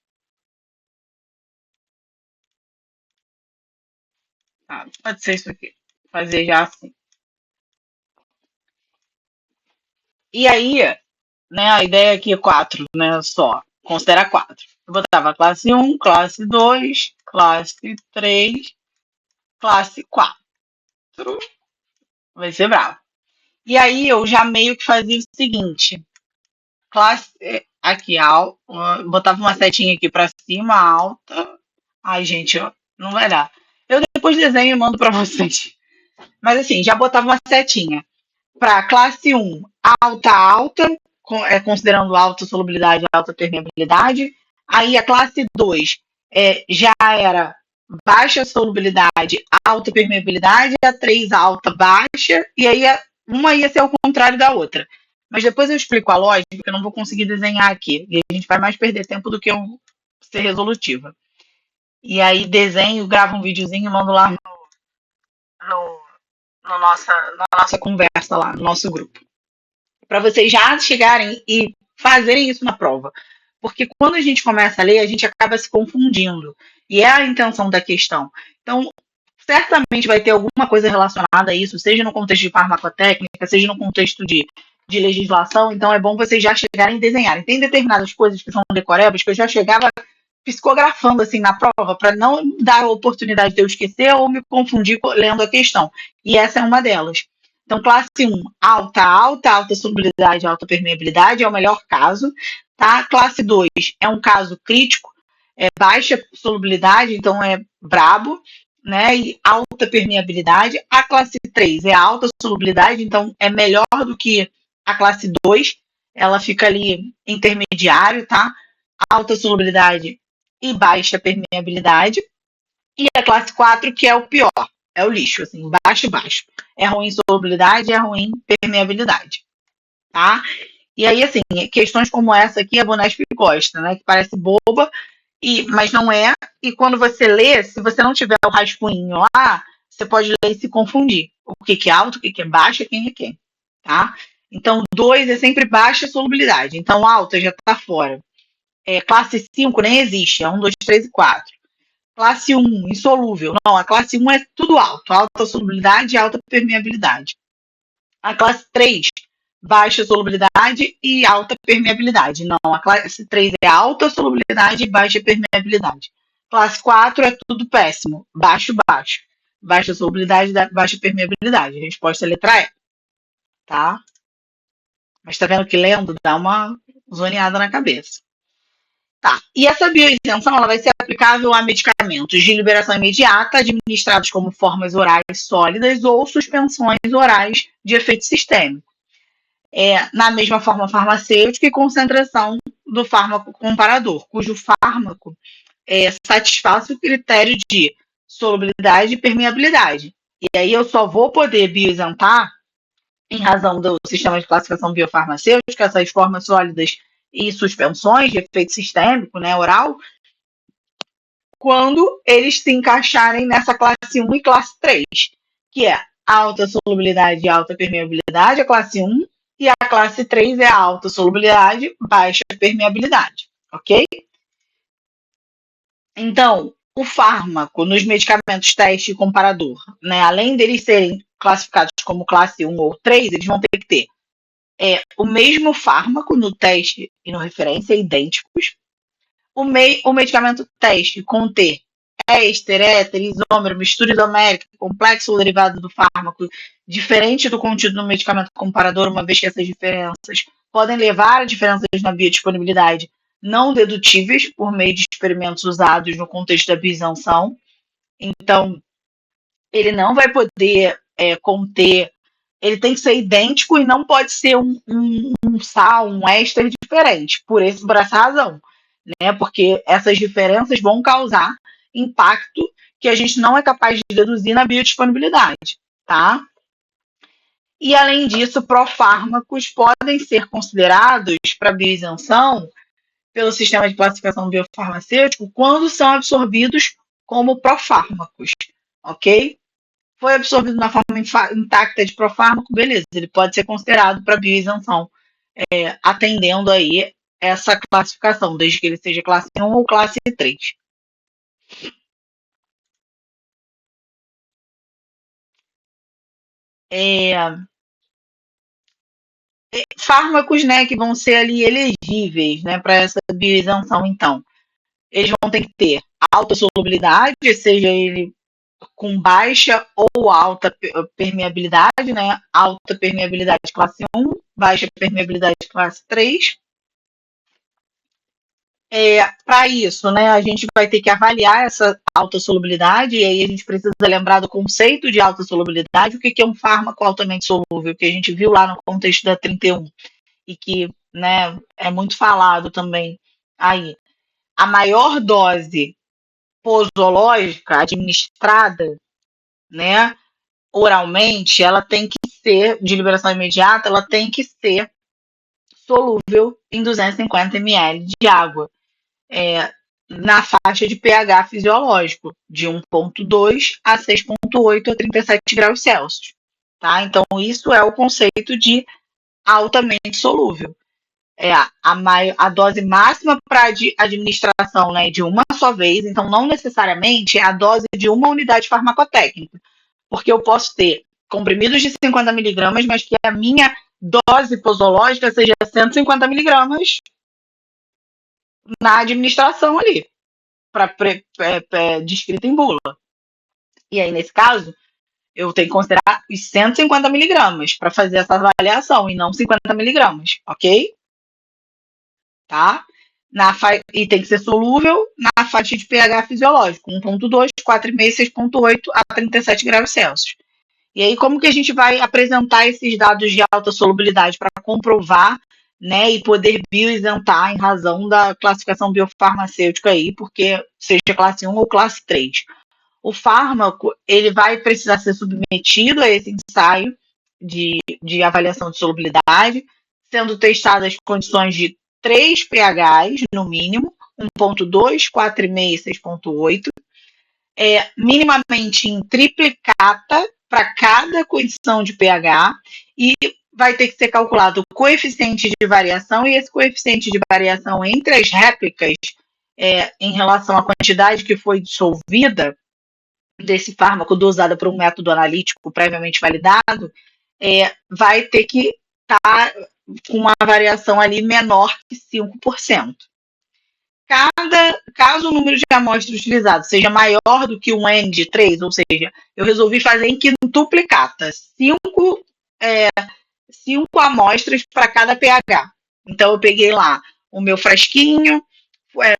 Speaker 1: Ah, pode ser isso aqui. Fazer já assim. E aí, né, a ideia aqui é 4, né, só. Considera 4. Eu botava classe 1, classe 2, classe 3, classe 4. Vai ser bravo. E aí eu já meio que fazia o seguinte. Classe, aqui, alta, botava uma setinha aqui pra cima, alta. Ai, gente, ó, não vai dar. Eu depois desenho e mando pra vocês. Mas assim, já botava uma setinha. Para classe 1, alta, alta, considerando alta solubilidade e alta permeabilidade. Aí a classe 2 já era baixa solubilidade, alta permeabilidade, a 3 alta, baixa, e aí uma ia ser ao contrário da outra. Mas depois eu explico a lógica, porque eu não vou conseguir desenhar aqui. E a gente vai mais perder tempo do que eu ser resolutiva. E aí desenho, gravo um videozinho e mando lá no, na nossa conversa lá, no nosso grupo. Para vocês já chegarem e fazerem isso na prova. Porque quando a gente começa a ler, a gente acaba se confundindo. E é a intenção da questão. Então, certamente vai ter alguma coisa relacionada a isso, seja no contexto de farmacotécnica, seja no contexto de legislação. Então, é bom vocês já chegarem e desenharem. Tem determinadas coisas que são decorebas que eu já chegava psicografando assim na prova para não dar a oportunidade de eu esquecer ou me confundir lendo a questão. E essa é uma delas. Então, classe 1, alta, alta, alta solubilidade, alta permeabilidade é o melhor caso. Tá? Classe 2 é um caso crítico, é baixa solubilidade, então é brabo, né? E alta permeabilidade. A classe 3 é alta solubilidade, então é melhor do que a classe 2, ela fica ali intermediário, tá? Alta solubilidade e baixa permeabilidade. E a classe 4, que é o pior, é o lixo, assim, baixo e baixo. É ruim solubilidade, é ruim permeabilidade, tá? E aí, assim, questões como essa aqui, a Bonesp gosta, né? Que parece boba, mas não é. E quando você lê, se você não tiver o rascunho lá, você pode ler e se confundir. O que é alto, o que é baixo, quem é quem, tá? Então, 2 é sempre baixa solubilidade. Então, alta já tá fora. Classe 5 nem existe, é 1, 2, 3 e 4. Classe 1, insolúvel. Não, a classe 1 é tudo alto. Alta solubilidade e alta permeabilidade. A classe 3, baixa solubilidade e alta permeabilidade. Não, a classe 3 é alta solubilidade e baixa permeabilidade. Classe 4 é tudo péssimo. Baixo, baixo. Baixa solubilidade, baixa permeabilidade. A resposta é a letra E. Tá? Mas tá vendo que lendo dá uma zoneada na cabeça. Tá. E essa bioisenção ela vai ser aplicável a medicamentos de liberação imediata, administrados como formas orais sólidas ou suspensões orais de efeito sistêmico. Na mesma forma farmacêutica e concentração do fármaco comparador, cujo fármaco satisfaz o critério de solubilidade e permeabilidade. E aí eu só vou poder bioisentar, em razão do sistema de classificação biofarmacêutica, essas formas sólidas e suspensões de efeito sistêmico, né, oral, quando eles se encaixarem nessa classe 1 e classe 3, que é alta solubilidade e alta permeabilidade, a classe 1, e a classe 3 é alta solubilidade, baixa permeabilidade, ok? Então, o fármaco nos medicamentos teste e comparador, né, além deles serem classificados como classe 1 ou 3, eles vão ter que ter o mesmo fármaco no teste e no referência, idênticos. O medicamento teste conter éster, éter, isômero, mistura isomérica, complexo ou derivado do fármaco, diferente do contido no medicamento comparador, uma vez que essas diferenças podem levar a diferenças na biodisponibilidade não dedutíveis por meio de experimentos usados no contexto da bioisenção. Então, ele não vai poder conter, ele tem que ser idêntico e não pode ser um sal, um éster diferente, por essa razão, né? Porque essas diferenças vão causar impacto que a gente não é capaz de deduzir na biodisponibilidade, tá? E, além disso, profármacos podem ser considerados para bioisenção pelo sistema de classificação biofarmacêutico quando são absorvidos como profármacos, ok? Foi absorvido na forma intacta de profármaco, beleza, ele pode ser considerado para bioisenção, atendendo aí essa classificação, desde que ele seja classe 1 ou classe 3. Fármacos, né, que vão ser ali elegíveis, né, para essa bioisenção, então. Eles vão ter que ter alta solubilidade, seja ele com baixa ou alta permeabilidade, né? Alta permeabilidade classe 1, baixa permeabilidade classe 3. Para isso, né, a gente vai ter que avaliar essa alta solubilidade, e aí a gente precisa lembrar do conceito de alta solubilidade, o que é um fármaco altamente solúvel, que a gente viu lá no contexto da 31, e que, né, é muito falado também aí. A maior dose posológica administrada, né, oralmente, ela tem que ser, de liberação imediata, ela tem que ser solúvel em 250 ml de água, na faixa de pH fisiológico, de 1,2 a 6,8 a 37 graus Celsius. Tá? Então, isso é o conceito de altamente solúvel. A dose máxima para administração, né, de uma só vez, então não necessariamente é a dose de uma unidade farmacotécnica, porque eu posso ter comprimidos de 50 miligramas, mas que a minha dose posológica seja 150 miligramas na administração ali, descrita em bula. E aí, nesse caso, eu tenho que considerar os 150 miligramas para fazer essa avaliação, e não 50 miligramas, ok? Tá? E tem que ser solúvel na faixa de pH fisiológico, 1,2, 4,5, 6,8 a 37 graus Celsius. E aí, como que a gente vai apresentar esses dados de alta solubilidade para comprovar, né, e poder bioisentar em razão da classificação biofarmacêutica aí, porque seja classe 1 ou classe 3? O fármaco, ele vai precisar ser submetido a esse ensaio de avaliação de solubilidade, sendo testadas as condições de 3 pHs, no mínimo, 1,2, 4,5 e 6,8, minimamente em triplicata para cada condição de pH, e vai ter que ser calculado o coeficiente de variação, e esse coeficiente de variação entre as réplicas, em relação à quantidade que foi dissolvida desse fármaco dosada por um método analítico previamente validado, vai ter que estar com uma variação ali menor que 5%. Caso o número de amostras utilizadas seja maior do que um N de 3, ou seja, eu resolvi fazer em quintuplicata, 5 amostras para cada pH. Então, eu peguei lá o meu frasquinho,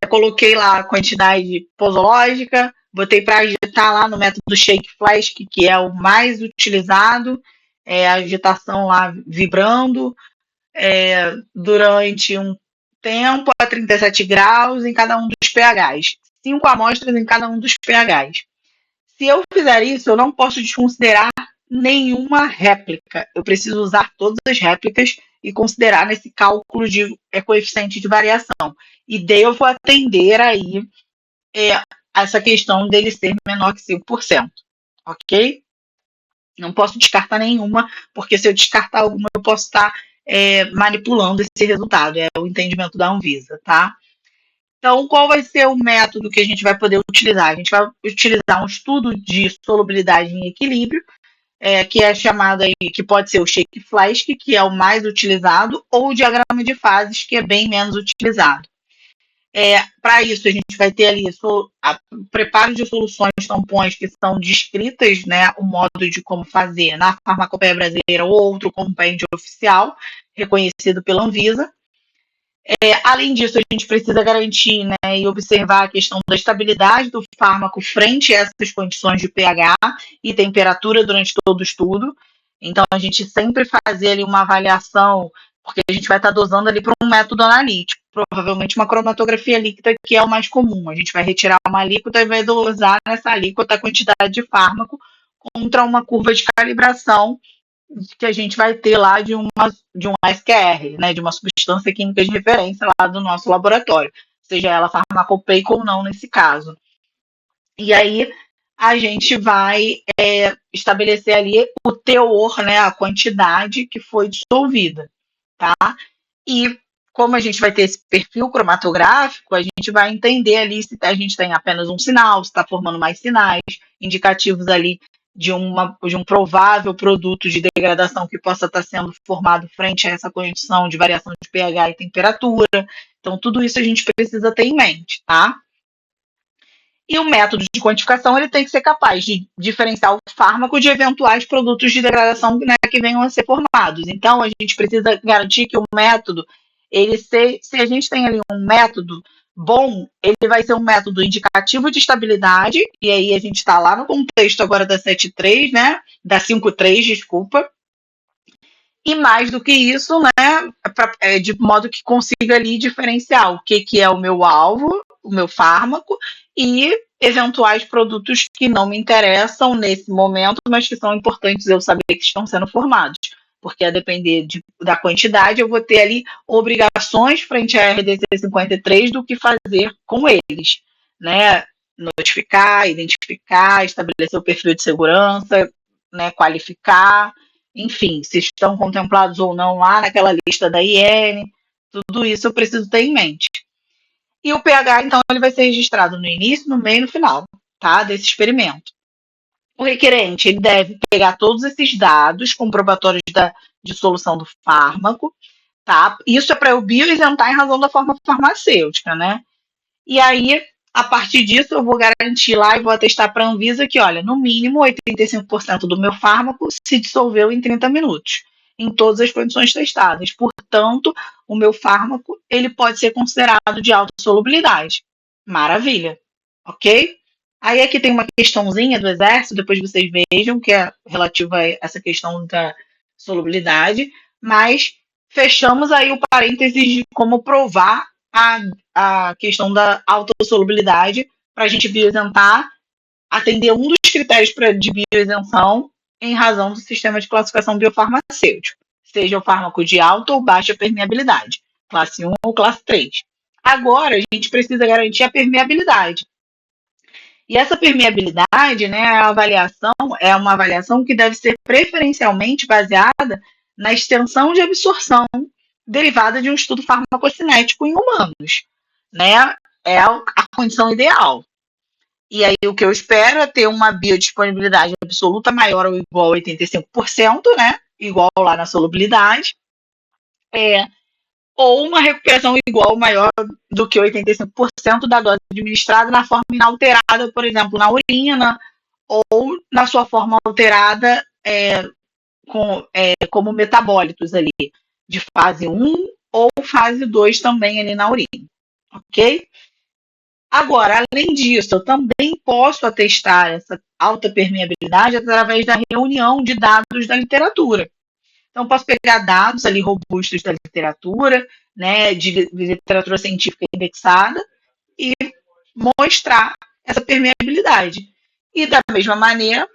Speaker 1: coloquei lá a quantidade posológica, botei para agitar lá no método Shake Flask, que é o mais utilizado, a agitação lá vibrando, durante um tempo a 37 graus em cada um dos pHs. 5 amostras em cada um dos pHs. Se eu fizer isso, eu não posso desconsiderar nenhuma réplica. Eu preciso usar todas as réplicas e considerar nesse cálculo de coeficiente de variação. E devo atender aí essa questão dele ser menor que 5%. Ok? Não posso descartar nenhuma, porque se eu descartar alguma, eu posso estar manipulando esse resultado. É o entendimento da Anvisa, tá? Então, qual vai ser o método que a gente vai poder utilizar? A gente vai utilizar um estudo de solubilidade em equilíbrio, que é chamada aí, que pode ser o shake flask, que é o mais utilizado, ou o diagrama de fases, que é bem menos utilizado. Para isso, a gente vai ter ali o preparo de soluções tampões que são descritas, né, o modo de como fazer na farmacopeia brasileira ou outro compêndio oficial, reconhecido pela Anvisa. Além disso, a gente precisa garantir, né, e observar a questão da estabilidade do fármaco frente a essas condições de pH e temperatura durante todo o estudo. Então, a gente sempre fazer ali uma avaliação, porque a gente vai estar dosando ali para um método analítico, provavelmente uma cromatografia líquida, que é o mais comum. A gente vai retirar uma alíquota e vai dosar nessa alíquota a quantidade de fármaco contra uma curva de calibração que a gente vai ter lá de um SQR, né, de uma substância química de referência lá do nosso laboratório, seja ela farmacopeica ou não nesse caso. E aí a gente vai estabelecer ali o teor, né, a quantidade que foi dissolvida, tá? E como a gente vai ter esse perfil cromatográfico, a gente vai entender ali se a gente tem apenas um sinal, se está formando mais sinais, indicativos ali de um provável produto de degradação que possa estar sendo formado frente a essa condição de variação de pH e temperatura. Então, tudo isso a gente precisa ter em mente, tá? E o método de quantificação ele tem que ser capaz de diferenciar o fármaco de eventuais produtos de degradação, né, que venham a ser formados. Então, a gente precisa garantir que o método, se a gente tem ali um método bom, ele vai ser um método indicativo de estabilidade, e aí a gente está lá no contexto agora da 7.3, né, da 5.3, desculpa, e mais do que isso, né, de modo que consiga ali diferenciar o que é o meu alvo, o meu fármaco, e eventuais produtos que não me interessam nesse momento, mas que são importantes eu saber que estão sendo formados. Porque a depender da quantidade, eu vou ter ali obrigações frente à RDC 53 do que fazer com eles, né? Notificar, identificar, estabelecer o perfil de segurança, né, qualificar, enfim, se estão contemplados ou não lá naquela lista da IN, tudo isso eu preciso ter em mente. E o pH, então, ele vai ser registrado no início, no meio e no final, tá, desse experimento. O requerente, ele deve pegar todos esses dados comprobatórios da dissolução do fármaco, tá? Isso é para eu bioisentar em razão da forma farmacêutica, né? E aí, a partir disso, eu vou garantir lá e vou atestar para a Anvisa que, olha, no mínimo 85% do meu fármaco se dissolveu em 30 minutos, em todas as condições testadas. Portanto, o meu fármaco ele pode ser considerado de alta solubilidade. Maravilha, ok? Aí aqui tem uma questãozinha do exército, depois vocês vejam, que é relativa a essa questão da solubilidade, mas fechamos aí o parênteses de como provar a questão da autossolubilidade para a gente bioisentar, atender um dos critérios de bioisenção em razão do sistema de classificação biofarmacêutico, seja o fármaco de alta ou baixa permeabilidade, classe 1 ou classe 3. Agora, a gente precisa garantir a permeabilidade. E essa permeabilidade, né, é uma avaliação que deve ser preferencialmente baseada na extensão de absorção derivada de um estudo farmacocinético em humanos, né? É a condição ideal. E aí o que eu espero é ter uma biodisponibilidade absoluta maior ou igual a 85%, né? Igual lá na solubilidade. Ou uma recuperação igual ou maior do que 85% da dose administrada na forma inalterada, por exemplo, na urina, ou na sua forma alterada como metabólitos ali, de fase 1 ou fase 2 também ali na urina, ok? Agora, além disso, eu também posso atestar essa alta permeabilidade através da reunião de dados da literatura. Então, posso pegar dados ali robustos da literatura, né, de literatura científica indexada, e mostrar essa permeabilidade. E, da mesma maneira,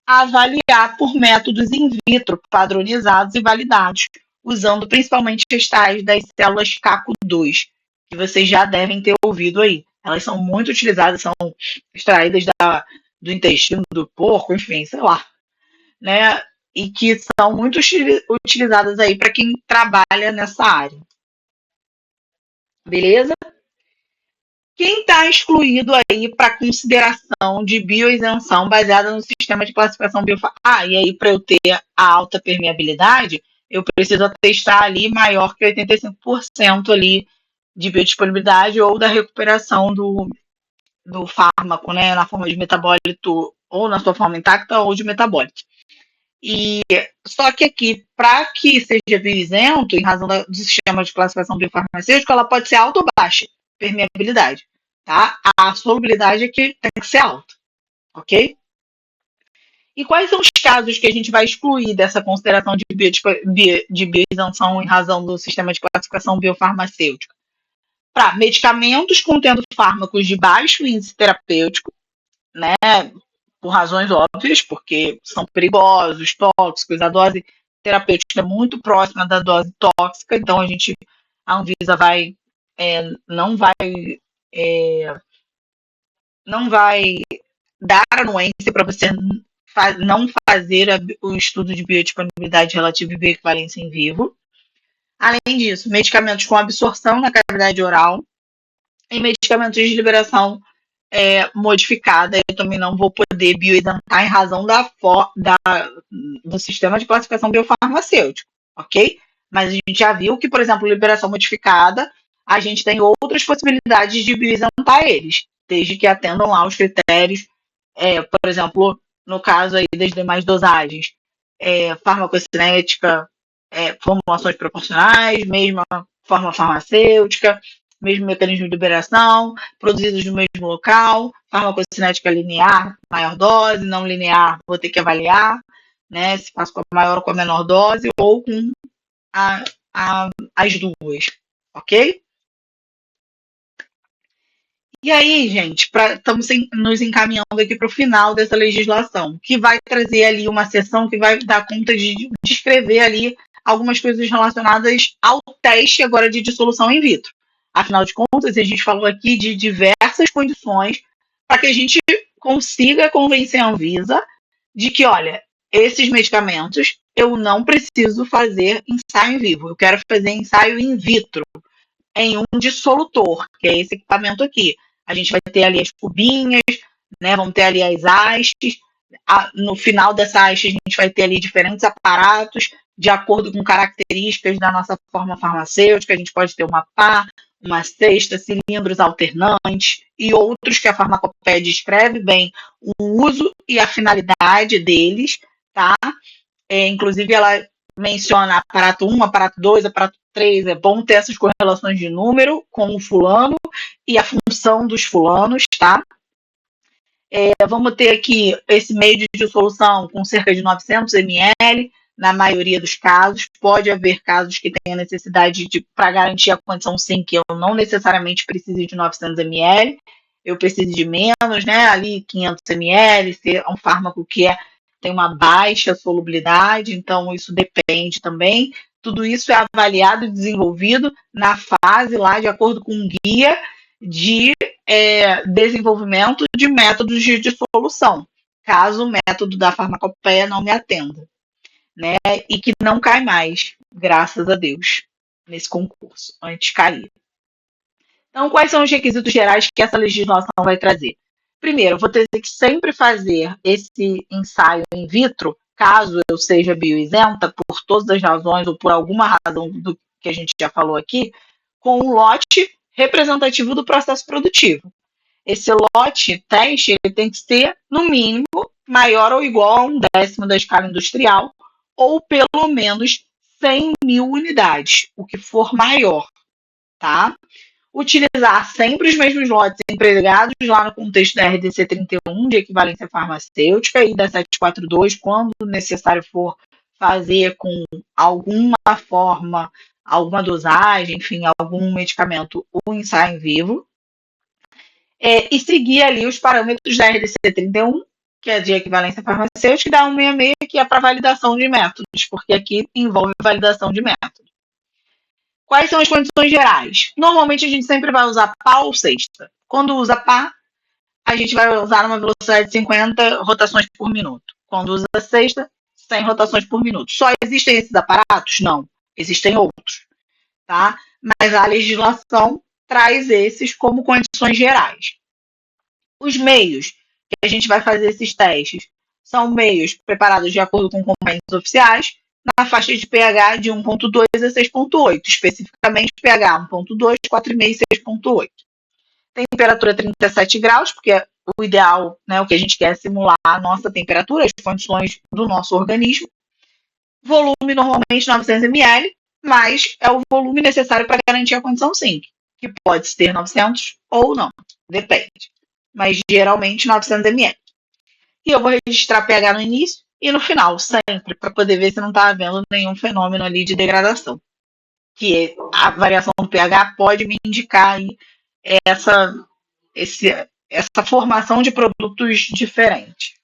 Speaker 1: avaliar por métodos in vitro padronizados e validados, usando principalmente as tais das células CACO2, que vocês já devem ter ouvido aí. Elas são muito utilizadas, são extraídas do intestino do porco, enfim, sei lá, né? E que são muito utilizadas aí para quem trabalha nessa área. Beleza? Quem está excluído aí para consideração de bioisenção baseada no sistema de classificação biofásica? E aí para eu ter a alta permeabilidade, eu preciso atestar ali maior que 85% ali de biodisponibilidade ou da recuperação do fármaco, né, na forma de metabólito ou na sua forma intacta ou de metabólito. E só que aqui, para que seja bioisento, em razão do sistema de classificação biofarmacêutica, ela pode ser alta ou baixa, permeabilidade, tá? A solubilidade é que tem que ser alta, ok? E quais são os casos que a gente vai excluir dessa consideração de bioisenção em razão do sistema de classificação biofarmacêutica? Para medicamentos contendo fármacos de baixo índice terapêutico, né? Por razões óbvias, porque são perigosos, tóxicos, a dose terapêutica é muito próxima da dose tóxica, então a Anvisa não vai dar anuência para você não fazer o estudo de biodisponibilidade relativa e bioequivalência em vivo. Além disso, medicamentos com absorção na cavidade oral e medicamentos de liberação modificada, eu também não vou poder bioidentar em razão do sistema de classificação biofarmacêutico, ok? Mas a gente já viu que, por exemplo, liberação modificada, a gente tem outras possibilidades de bioidentar eles, desde que atendam lá os critérios, por exemplo, no caso aí das demais dosagens, farmacocinética, formulações proporcionais, mesma forma farmacêutica, mesmo mecanismo de liberação, produzidos no mesmo local, farmacocinética linear, maior dose, não linear, vou ter que avaliar, né, se faço com a maior ou com a menor dose, ou com as duas, ok? E aí, gente, estamos nos encaminhando aqui para o final dessa legislação, que vai trazer ali uma sessão que vai dar conta de descrever ali algumas coisas relacionadas ao teste agora de dissolução in vitro. Afinal de contas, a gente falou aqui de diversas condições para que a gente consiga convencer a Anvisa de que, olha, esses medicamentos eu não preciso fazer ensaio em vivo, eu quero fazer ensaio in vitro em um dissolutor, que é esse equipamento aqui. A gente vai ter ali as cubinhas, né? Vamos ter ali as hastes. No final dessa haste, a gente vai ter ali diferentes aparatos de acordo com características da nossa forma farmacêutica. A gente pode ter uma pá, uma cesta, cilindros alternantes e outros que a farmacopeia descreve bem o uso e a finalidade deles, tá? Inclusive, ela menciona aparato 1, aparato 2, aparato 3. É bom ter essas correlações de número com o fulano e a função dos fulanos, tá? Vamos ter aqui esse meio de dissolução com cerca de 900 ml, na maioria dos casos. Pode haver casos que tenha necessidade para garantir a condição sim, que eu não necessariamente precise de 900 ml, eu preciso de menos, né? Ali 500 ml, se é um fármaco que tem uma baixa solubilidade, então isso depende também. Tudo isso é avaliado e desenvolvido na fase lá, de acordo com um guia de desenvolvimento de métodos de dissolução, caso o método da farmacopeia não me atenda, né? E que não cai mais, graças a Deus, nesse concurso, antes caía. Então, quais são os requisitos gerais que essa legislação vai trazer? Primeiro, eu vou ter que sempre fazer esse ensaio in vitro, caso eu seja bioisenta, por todas as razões ou por alguma razão do que a gente já falou aqui, com um lote representativo do processo produtivo. Esse lote teste ele tem que ser, no mínimo, maior ou igual a 1/10 da escala industrial, ou pelo menos 100 mil unidades, o que for maior, tá? Utilizar sempre os mesmos lotes empregados lá no contexto da RDC 31, de equivalência farmacêutica, e da 742, quando necessário for fazer com alguma forma, alguma dosagem, enfim, algum medicamento, o ensaio em vivo. E seguir ali os parâmetros da RDC 31, que é de equivalência farmacêutica, e da 166, que é para validação de métodos, porque aqui envolve validação de métodos. Quais são as condições gerais? Normalmente a gente sempre vai usar pá ou cesta. Quando usa pá, a gente vai usar uma velocidade de 50 rotações por minuto. Quando usa cesta, 100 rotações por minuto. Só existem esses aparatos? Não. Existem outros, tá? Mas a legislação traz esses como condições gerais. Os meios que a gente vai fazer esses testes são meios preparados de acordo com compêndios oficiais, na faixa de pH de 1,2 a 6,8, especificamente pH 1,2, 4,5 e 6,8. Temperatura 37 graus, porque o ideal, né, o que a gente quer é simular a nossa temperatura, as condições do nosso organismo. Volume normalmente 900 ml, mas é o volume necessário para garantir a condição sim, que pode ser 900 ou não, depende. Mas geralmente 900 ml. E eu vou registrar pH no início e no final, sempre, para poder ver se não está havendo nenhum fenômeno ali de degradação. Que a variação do pH pode me indicar aí essa formação de produtos diferentes.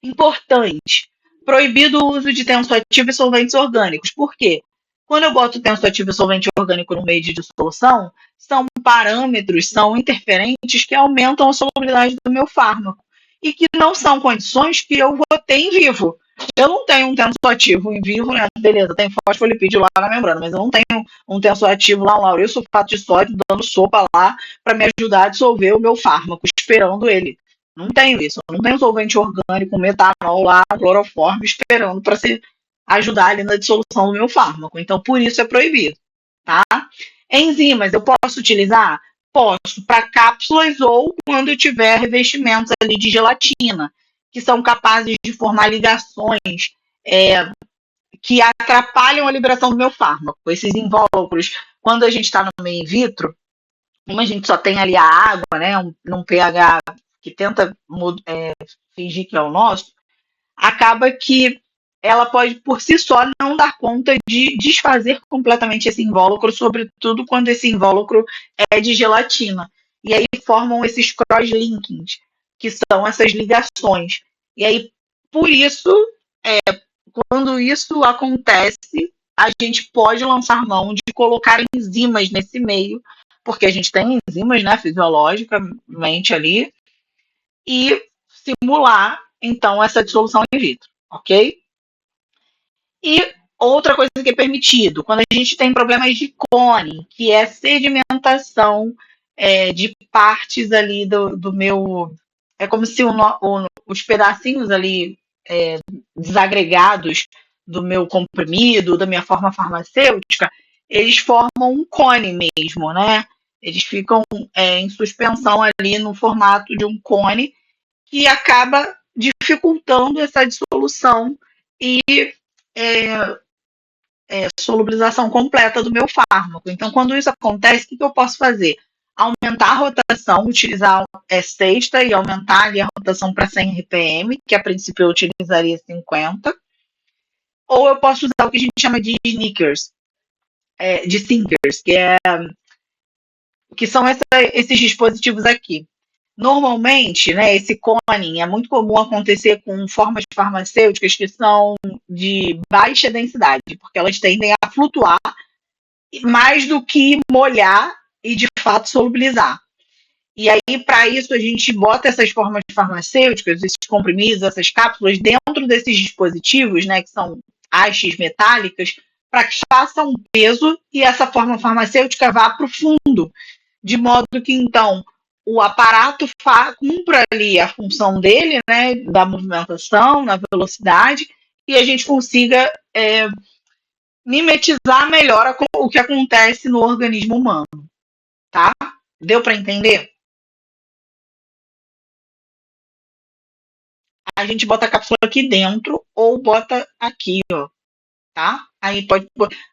Speaker 1: Importante, proibido o uso de tensoativo e solventes orgânicos. Por quê? Quando eu boto tensoativo e solvente orgânico no meio de dissolução, são parâmetros, são interferentes que aumentam a solubilidade do meu fármaco e que não são condições que eu vou ter em vivo. Eu não tenho um tensoativo em vivo, né? Beleza, tem fosfolipídio lá na membrana, mas eu não tenho um tensoativo lá, um lauryl sulfato de sódio, dando sopa lá para me ajudar a dissolver o meu fármaco, esperando ele. Não tenho isso. Eu não tenho solvente orgânico, metanol lá, cloroforme, esperando para se ajudar ali na dissolução do meu fármaco. Então, por isso é proibido. Tá? Enzimas, eu posso utilizar? Posso, para cápsulas ou quando eu tiver revestimentos ali de gelatina, que são capazes de formar ligações que atrapalham a liberação do meu fármaco. Esses invólucros, quando a gente está no meio in vitro, como a gente só tem ali a água, né, num pH que tenta fingir que é o nosso, acaba que ela pode, por si só, não dar conta de desfazer completamente esse invólucro, sobretudo quando esse invólucro é de gelatina. E aí formam esses cross-linkings, que são essas ligações. E aí, por isso, quando isso acontece, a gente pode lançar mão de colocar enzimas nesse meio, porque a gente tem enzimas, né, fisiologicamente ali, e simular, então, essa dissolução in vitro, ok? E outra coisa que é permitido, quando a gente tem problemas de cone, que é sedimentação de partes ali do meu... É como se os pedacinhos ali desagregados do meu comprimido, da minha forma farmacêutica, eles formam um cone mesmo, né? Eles ficam em suspensão ali no formato de um cone que acaba dificultando essa dissolução e solubilização completa do meu fármaco. Então, quando isso acontece, o que eu posso fazer? Aumentar a rotação, utilizar sexta e aumentar ali a rotação para 100 RPM, que a princípio eu utilizaria 50. Ou eu posso usar o que a gente chama de sneakers, de sinkers, que são esses dispositivos aqui. Normalmente, né, esse coning é muito comum acontecer com formas farmacêuticas que são de baixa densidade, porque elas tendem a flutuar mais do que molhar e, de fato, solubilizar. E aí, para isso, a gente bota essas formas farmacêuticas, esses comprimidos, essas cápsulas, dentro desses dispositivos, né, que são hastes metálicas, para que faça um peso e essa forma farmacêutica vá para o fundo, de modo que, então, o aparato cumpra ali a função dele, né, da movimentação, na velocidade, e a gente consiga mimetizar melhor o que acontece no organismo humano, tá? Deu para entender? A gente bota a cápsula aqui dentro ou bota aqui, ó, tá? Aí pode.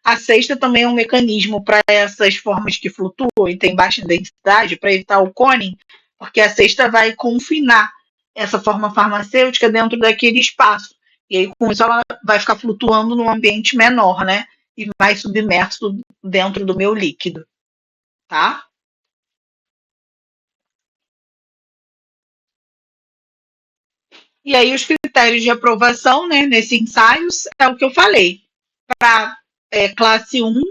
Speaker 1: A cesta também é um mecanismo para essas formas que flutuam e tem baixa densidade, para evitar o coning, porque a cesta vai confinar essa forma farmacêutica dentro daquele espaço. E aí, com isso, ela vai ficar flutuando num ambiente menor, né? E mais submerso dentro do meu líquido, tá? E aí, os critérios de aprovação, né, nesses ensaios, é o que eu falei. Para classe 1,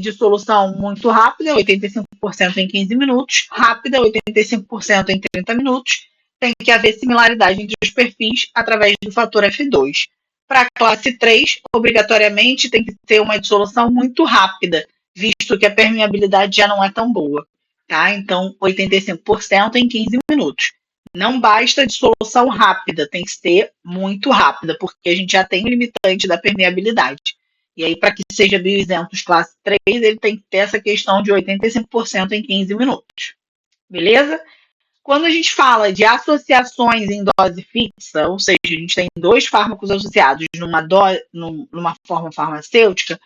Speaker 1: de solução muito rápida, 85% em 15 minutos, rápida, 85% em 30 minutos, tem que haver similaridade entre os perfis através do fator F2. Para a classe 3, obrigatoriamente tem que ter uma dissolução muito rápida, visto que a permeabilidade já não é tão boa, tá? Então, 85% em 15 minutos. Não basta dissolução rápida, tem que ser muito rápida, porque a gente já tem o limitante da permeabilidade. E aí, para que seja bioisentos classe 3, ele tem que ter essa questão de 85% em 15 minutos. Beleza? Quando a gente fala de associações em dose fixa, ou seja, a gente tem dois fármacos associados numa forma farmacêutica,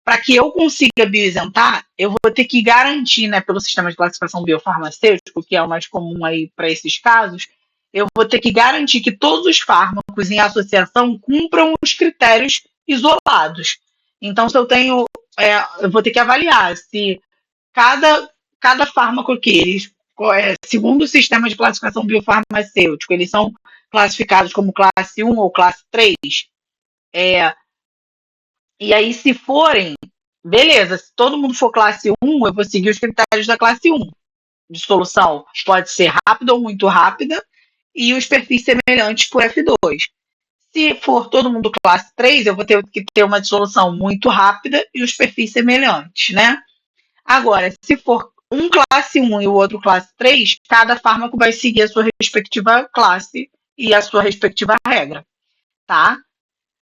Speaker 1: para que eu consiga bioisentar, eu vou ter que garantir, né, pelo sistema de classificação biofarmacêutico, que é o mais comum aí para esses casos, eu vou ter que garantir que todos os fármacos em associação cumpram os critérios isolados. Então, se eu tenho, eu vou ter que avaliar se cada fármaco que eles, segundo o sistema de classificação biofarmacêutico, eles são classificados como classe 1 ou classe 3. E aí, se forem, beleza, se todo mundo for classe 1, eu vou seguir os critérios da classe 1. Dissolução pode ser rápida ou muito rápida, e os perfis semelhantes por F2. Se for todo mundo classe 3, eu vou ter que ter uma dissolução muito rápida e os perfis semelhantes, né? Agora, se for um classe 1 e o outro classe 3, cada fármaco vai seguir a sua respectiva classe e a sua respectiva regra, tá?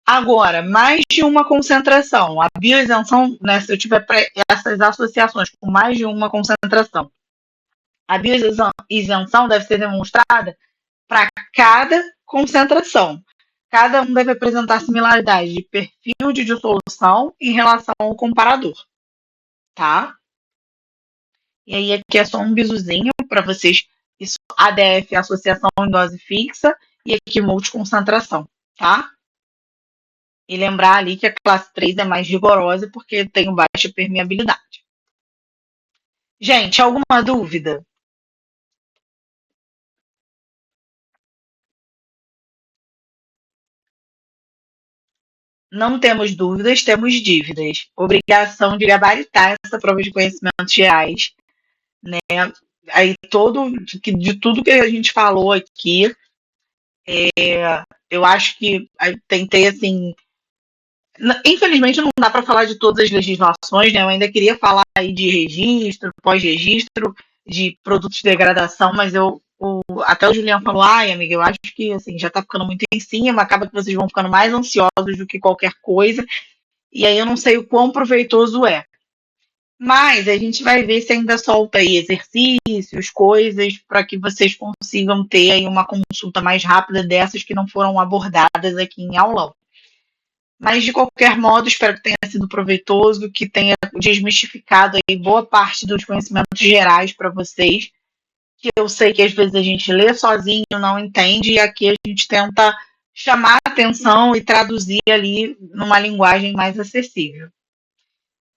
Speaker 1: Agora, mais de uma concentração. A bioisenção, né, se eu tiver essas associações com mais de uma concentração, a bioisenção deve ser demonstrada para cada concentração. Cada um deve apresentar similaridade de perfil de dissolução em relação ao comparador, tá? E aí aqui é só um bisuzinho para vocês. Isso, ADF, associação em dose fixa, e aqui multiconcentração, tá? E lembrar ali que a classe 3 é mais rigorosa porque tem baixa permeabilidade. Gente, alguma dúvida? Não temos dúvidas, temos dívidas. Obrigação de gabaritar essa prova de conhecimentos gerais, né? Aí de tudo que a gente falou aqui, eu acho que tentei assim. Infelizmente não dá para falar de todas as legislações, né? Eu ainda queria falar aí de registro, pós-registro, de produtos de degradação, mas até o Juliano falou, ai, amiga, eu acho que assim, já está ficando muito em cima, acaba que vocês vão ficando mais ansiosos do que qualquer coisa, e aí eu não sei o quão proveitoso é. Mas a gente vai ver se ainda solta aí exercícios, coisas, para que vocês consigam ter aí uma consulta mais rápida dessas que não foram abordadas aqui em aulão. Mas, de qualquer modo, espero que tenha sido proveitoso, que tenha desmistificado aí boa parte dos conhecimentos gerais para vocês, que eu sei que às vezes a gente lê sozinho, não entende, e aqui a gente tenta chamar a atenção e traduzir ali numa linguagem mais acessível,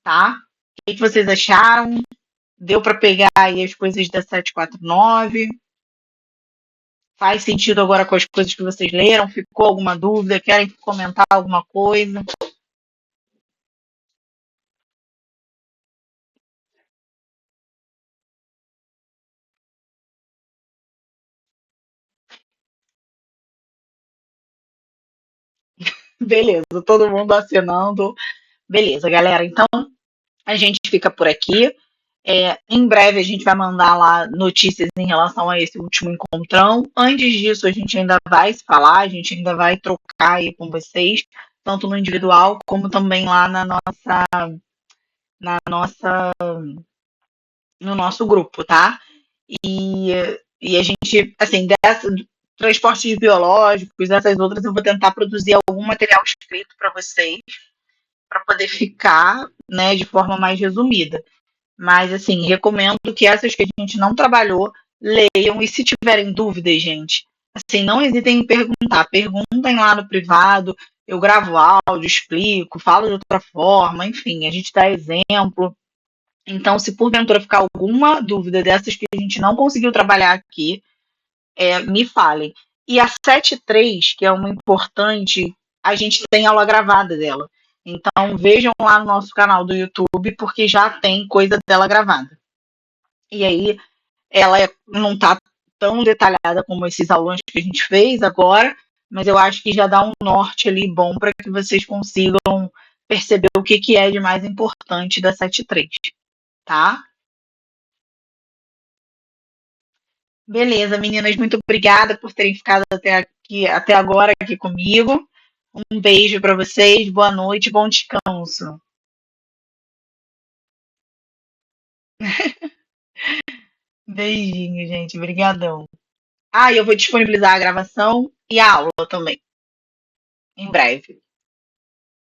Speaker 1: tá? O que vocês acharam? Deu para pegar aí as coisas da 749? Faz sentido agora com as coisas que vocês leram? Ficou alguma dúvida? Querem comentar alguma coisa? Beleza, todo mundo assinando. Beleza, galera. Então, a gente fica por aqui. Em breve a gente vai mandar lá notícias em relação a esse último encontrão. Antes disso, a gente ainda vai se falar, a gente ainda vai trocar aí com vocês, tanto no individual como também lá no nosso grupo, tá? E a gente, assim, transportes biológicos, essas outras, eu vou tentar produzir algum material escrito para vocês, para poder ficar, né, de forma mais resumida. Mas, assim, recomendo que essas que a gente não trabalhou, leiam. E se tiverem dúvidas, gente, assim, não hesitem em perguntar. Perguntem lá no privado. Eu gravo áudio, explico, falo de outra forma, enfim, a gente dá exemplo. Então, se porventura ficar alguma dúvida dessas que a gente não conseguiu trabalhar aqui, me falem. E a 7.3, que é uma importante, a gente tem aula gravada dela. Então, vejam lá no nosso canal do YouTube, porque já tem coisa dela gravada. E aí, ela não está tão detalhada como esses alunos que a gente fez agora, mas eu acho que já dá um norte ali bom para que vocês consigam perceber o que é de mais importante da 73, tá? Beleza, meninas, muito obrigada por terem ficado até agora aqui comigo. Um beijo para vocês, boa noite, bom descanso. Beijinho, gente, brigadão. Ah, e eu vou disponibilizar a gravação e a aula também, em breve.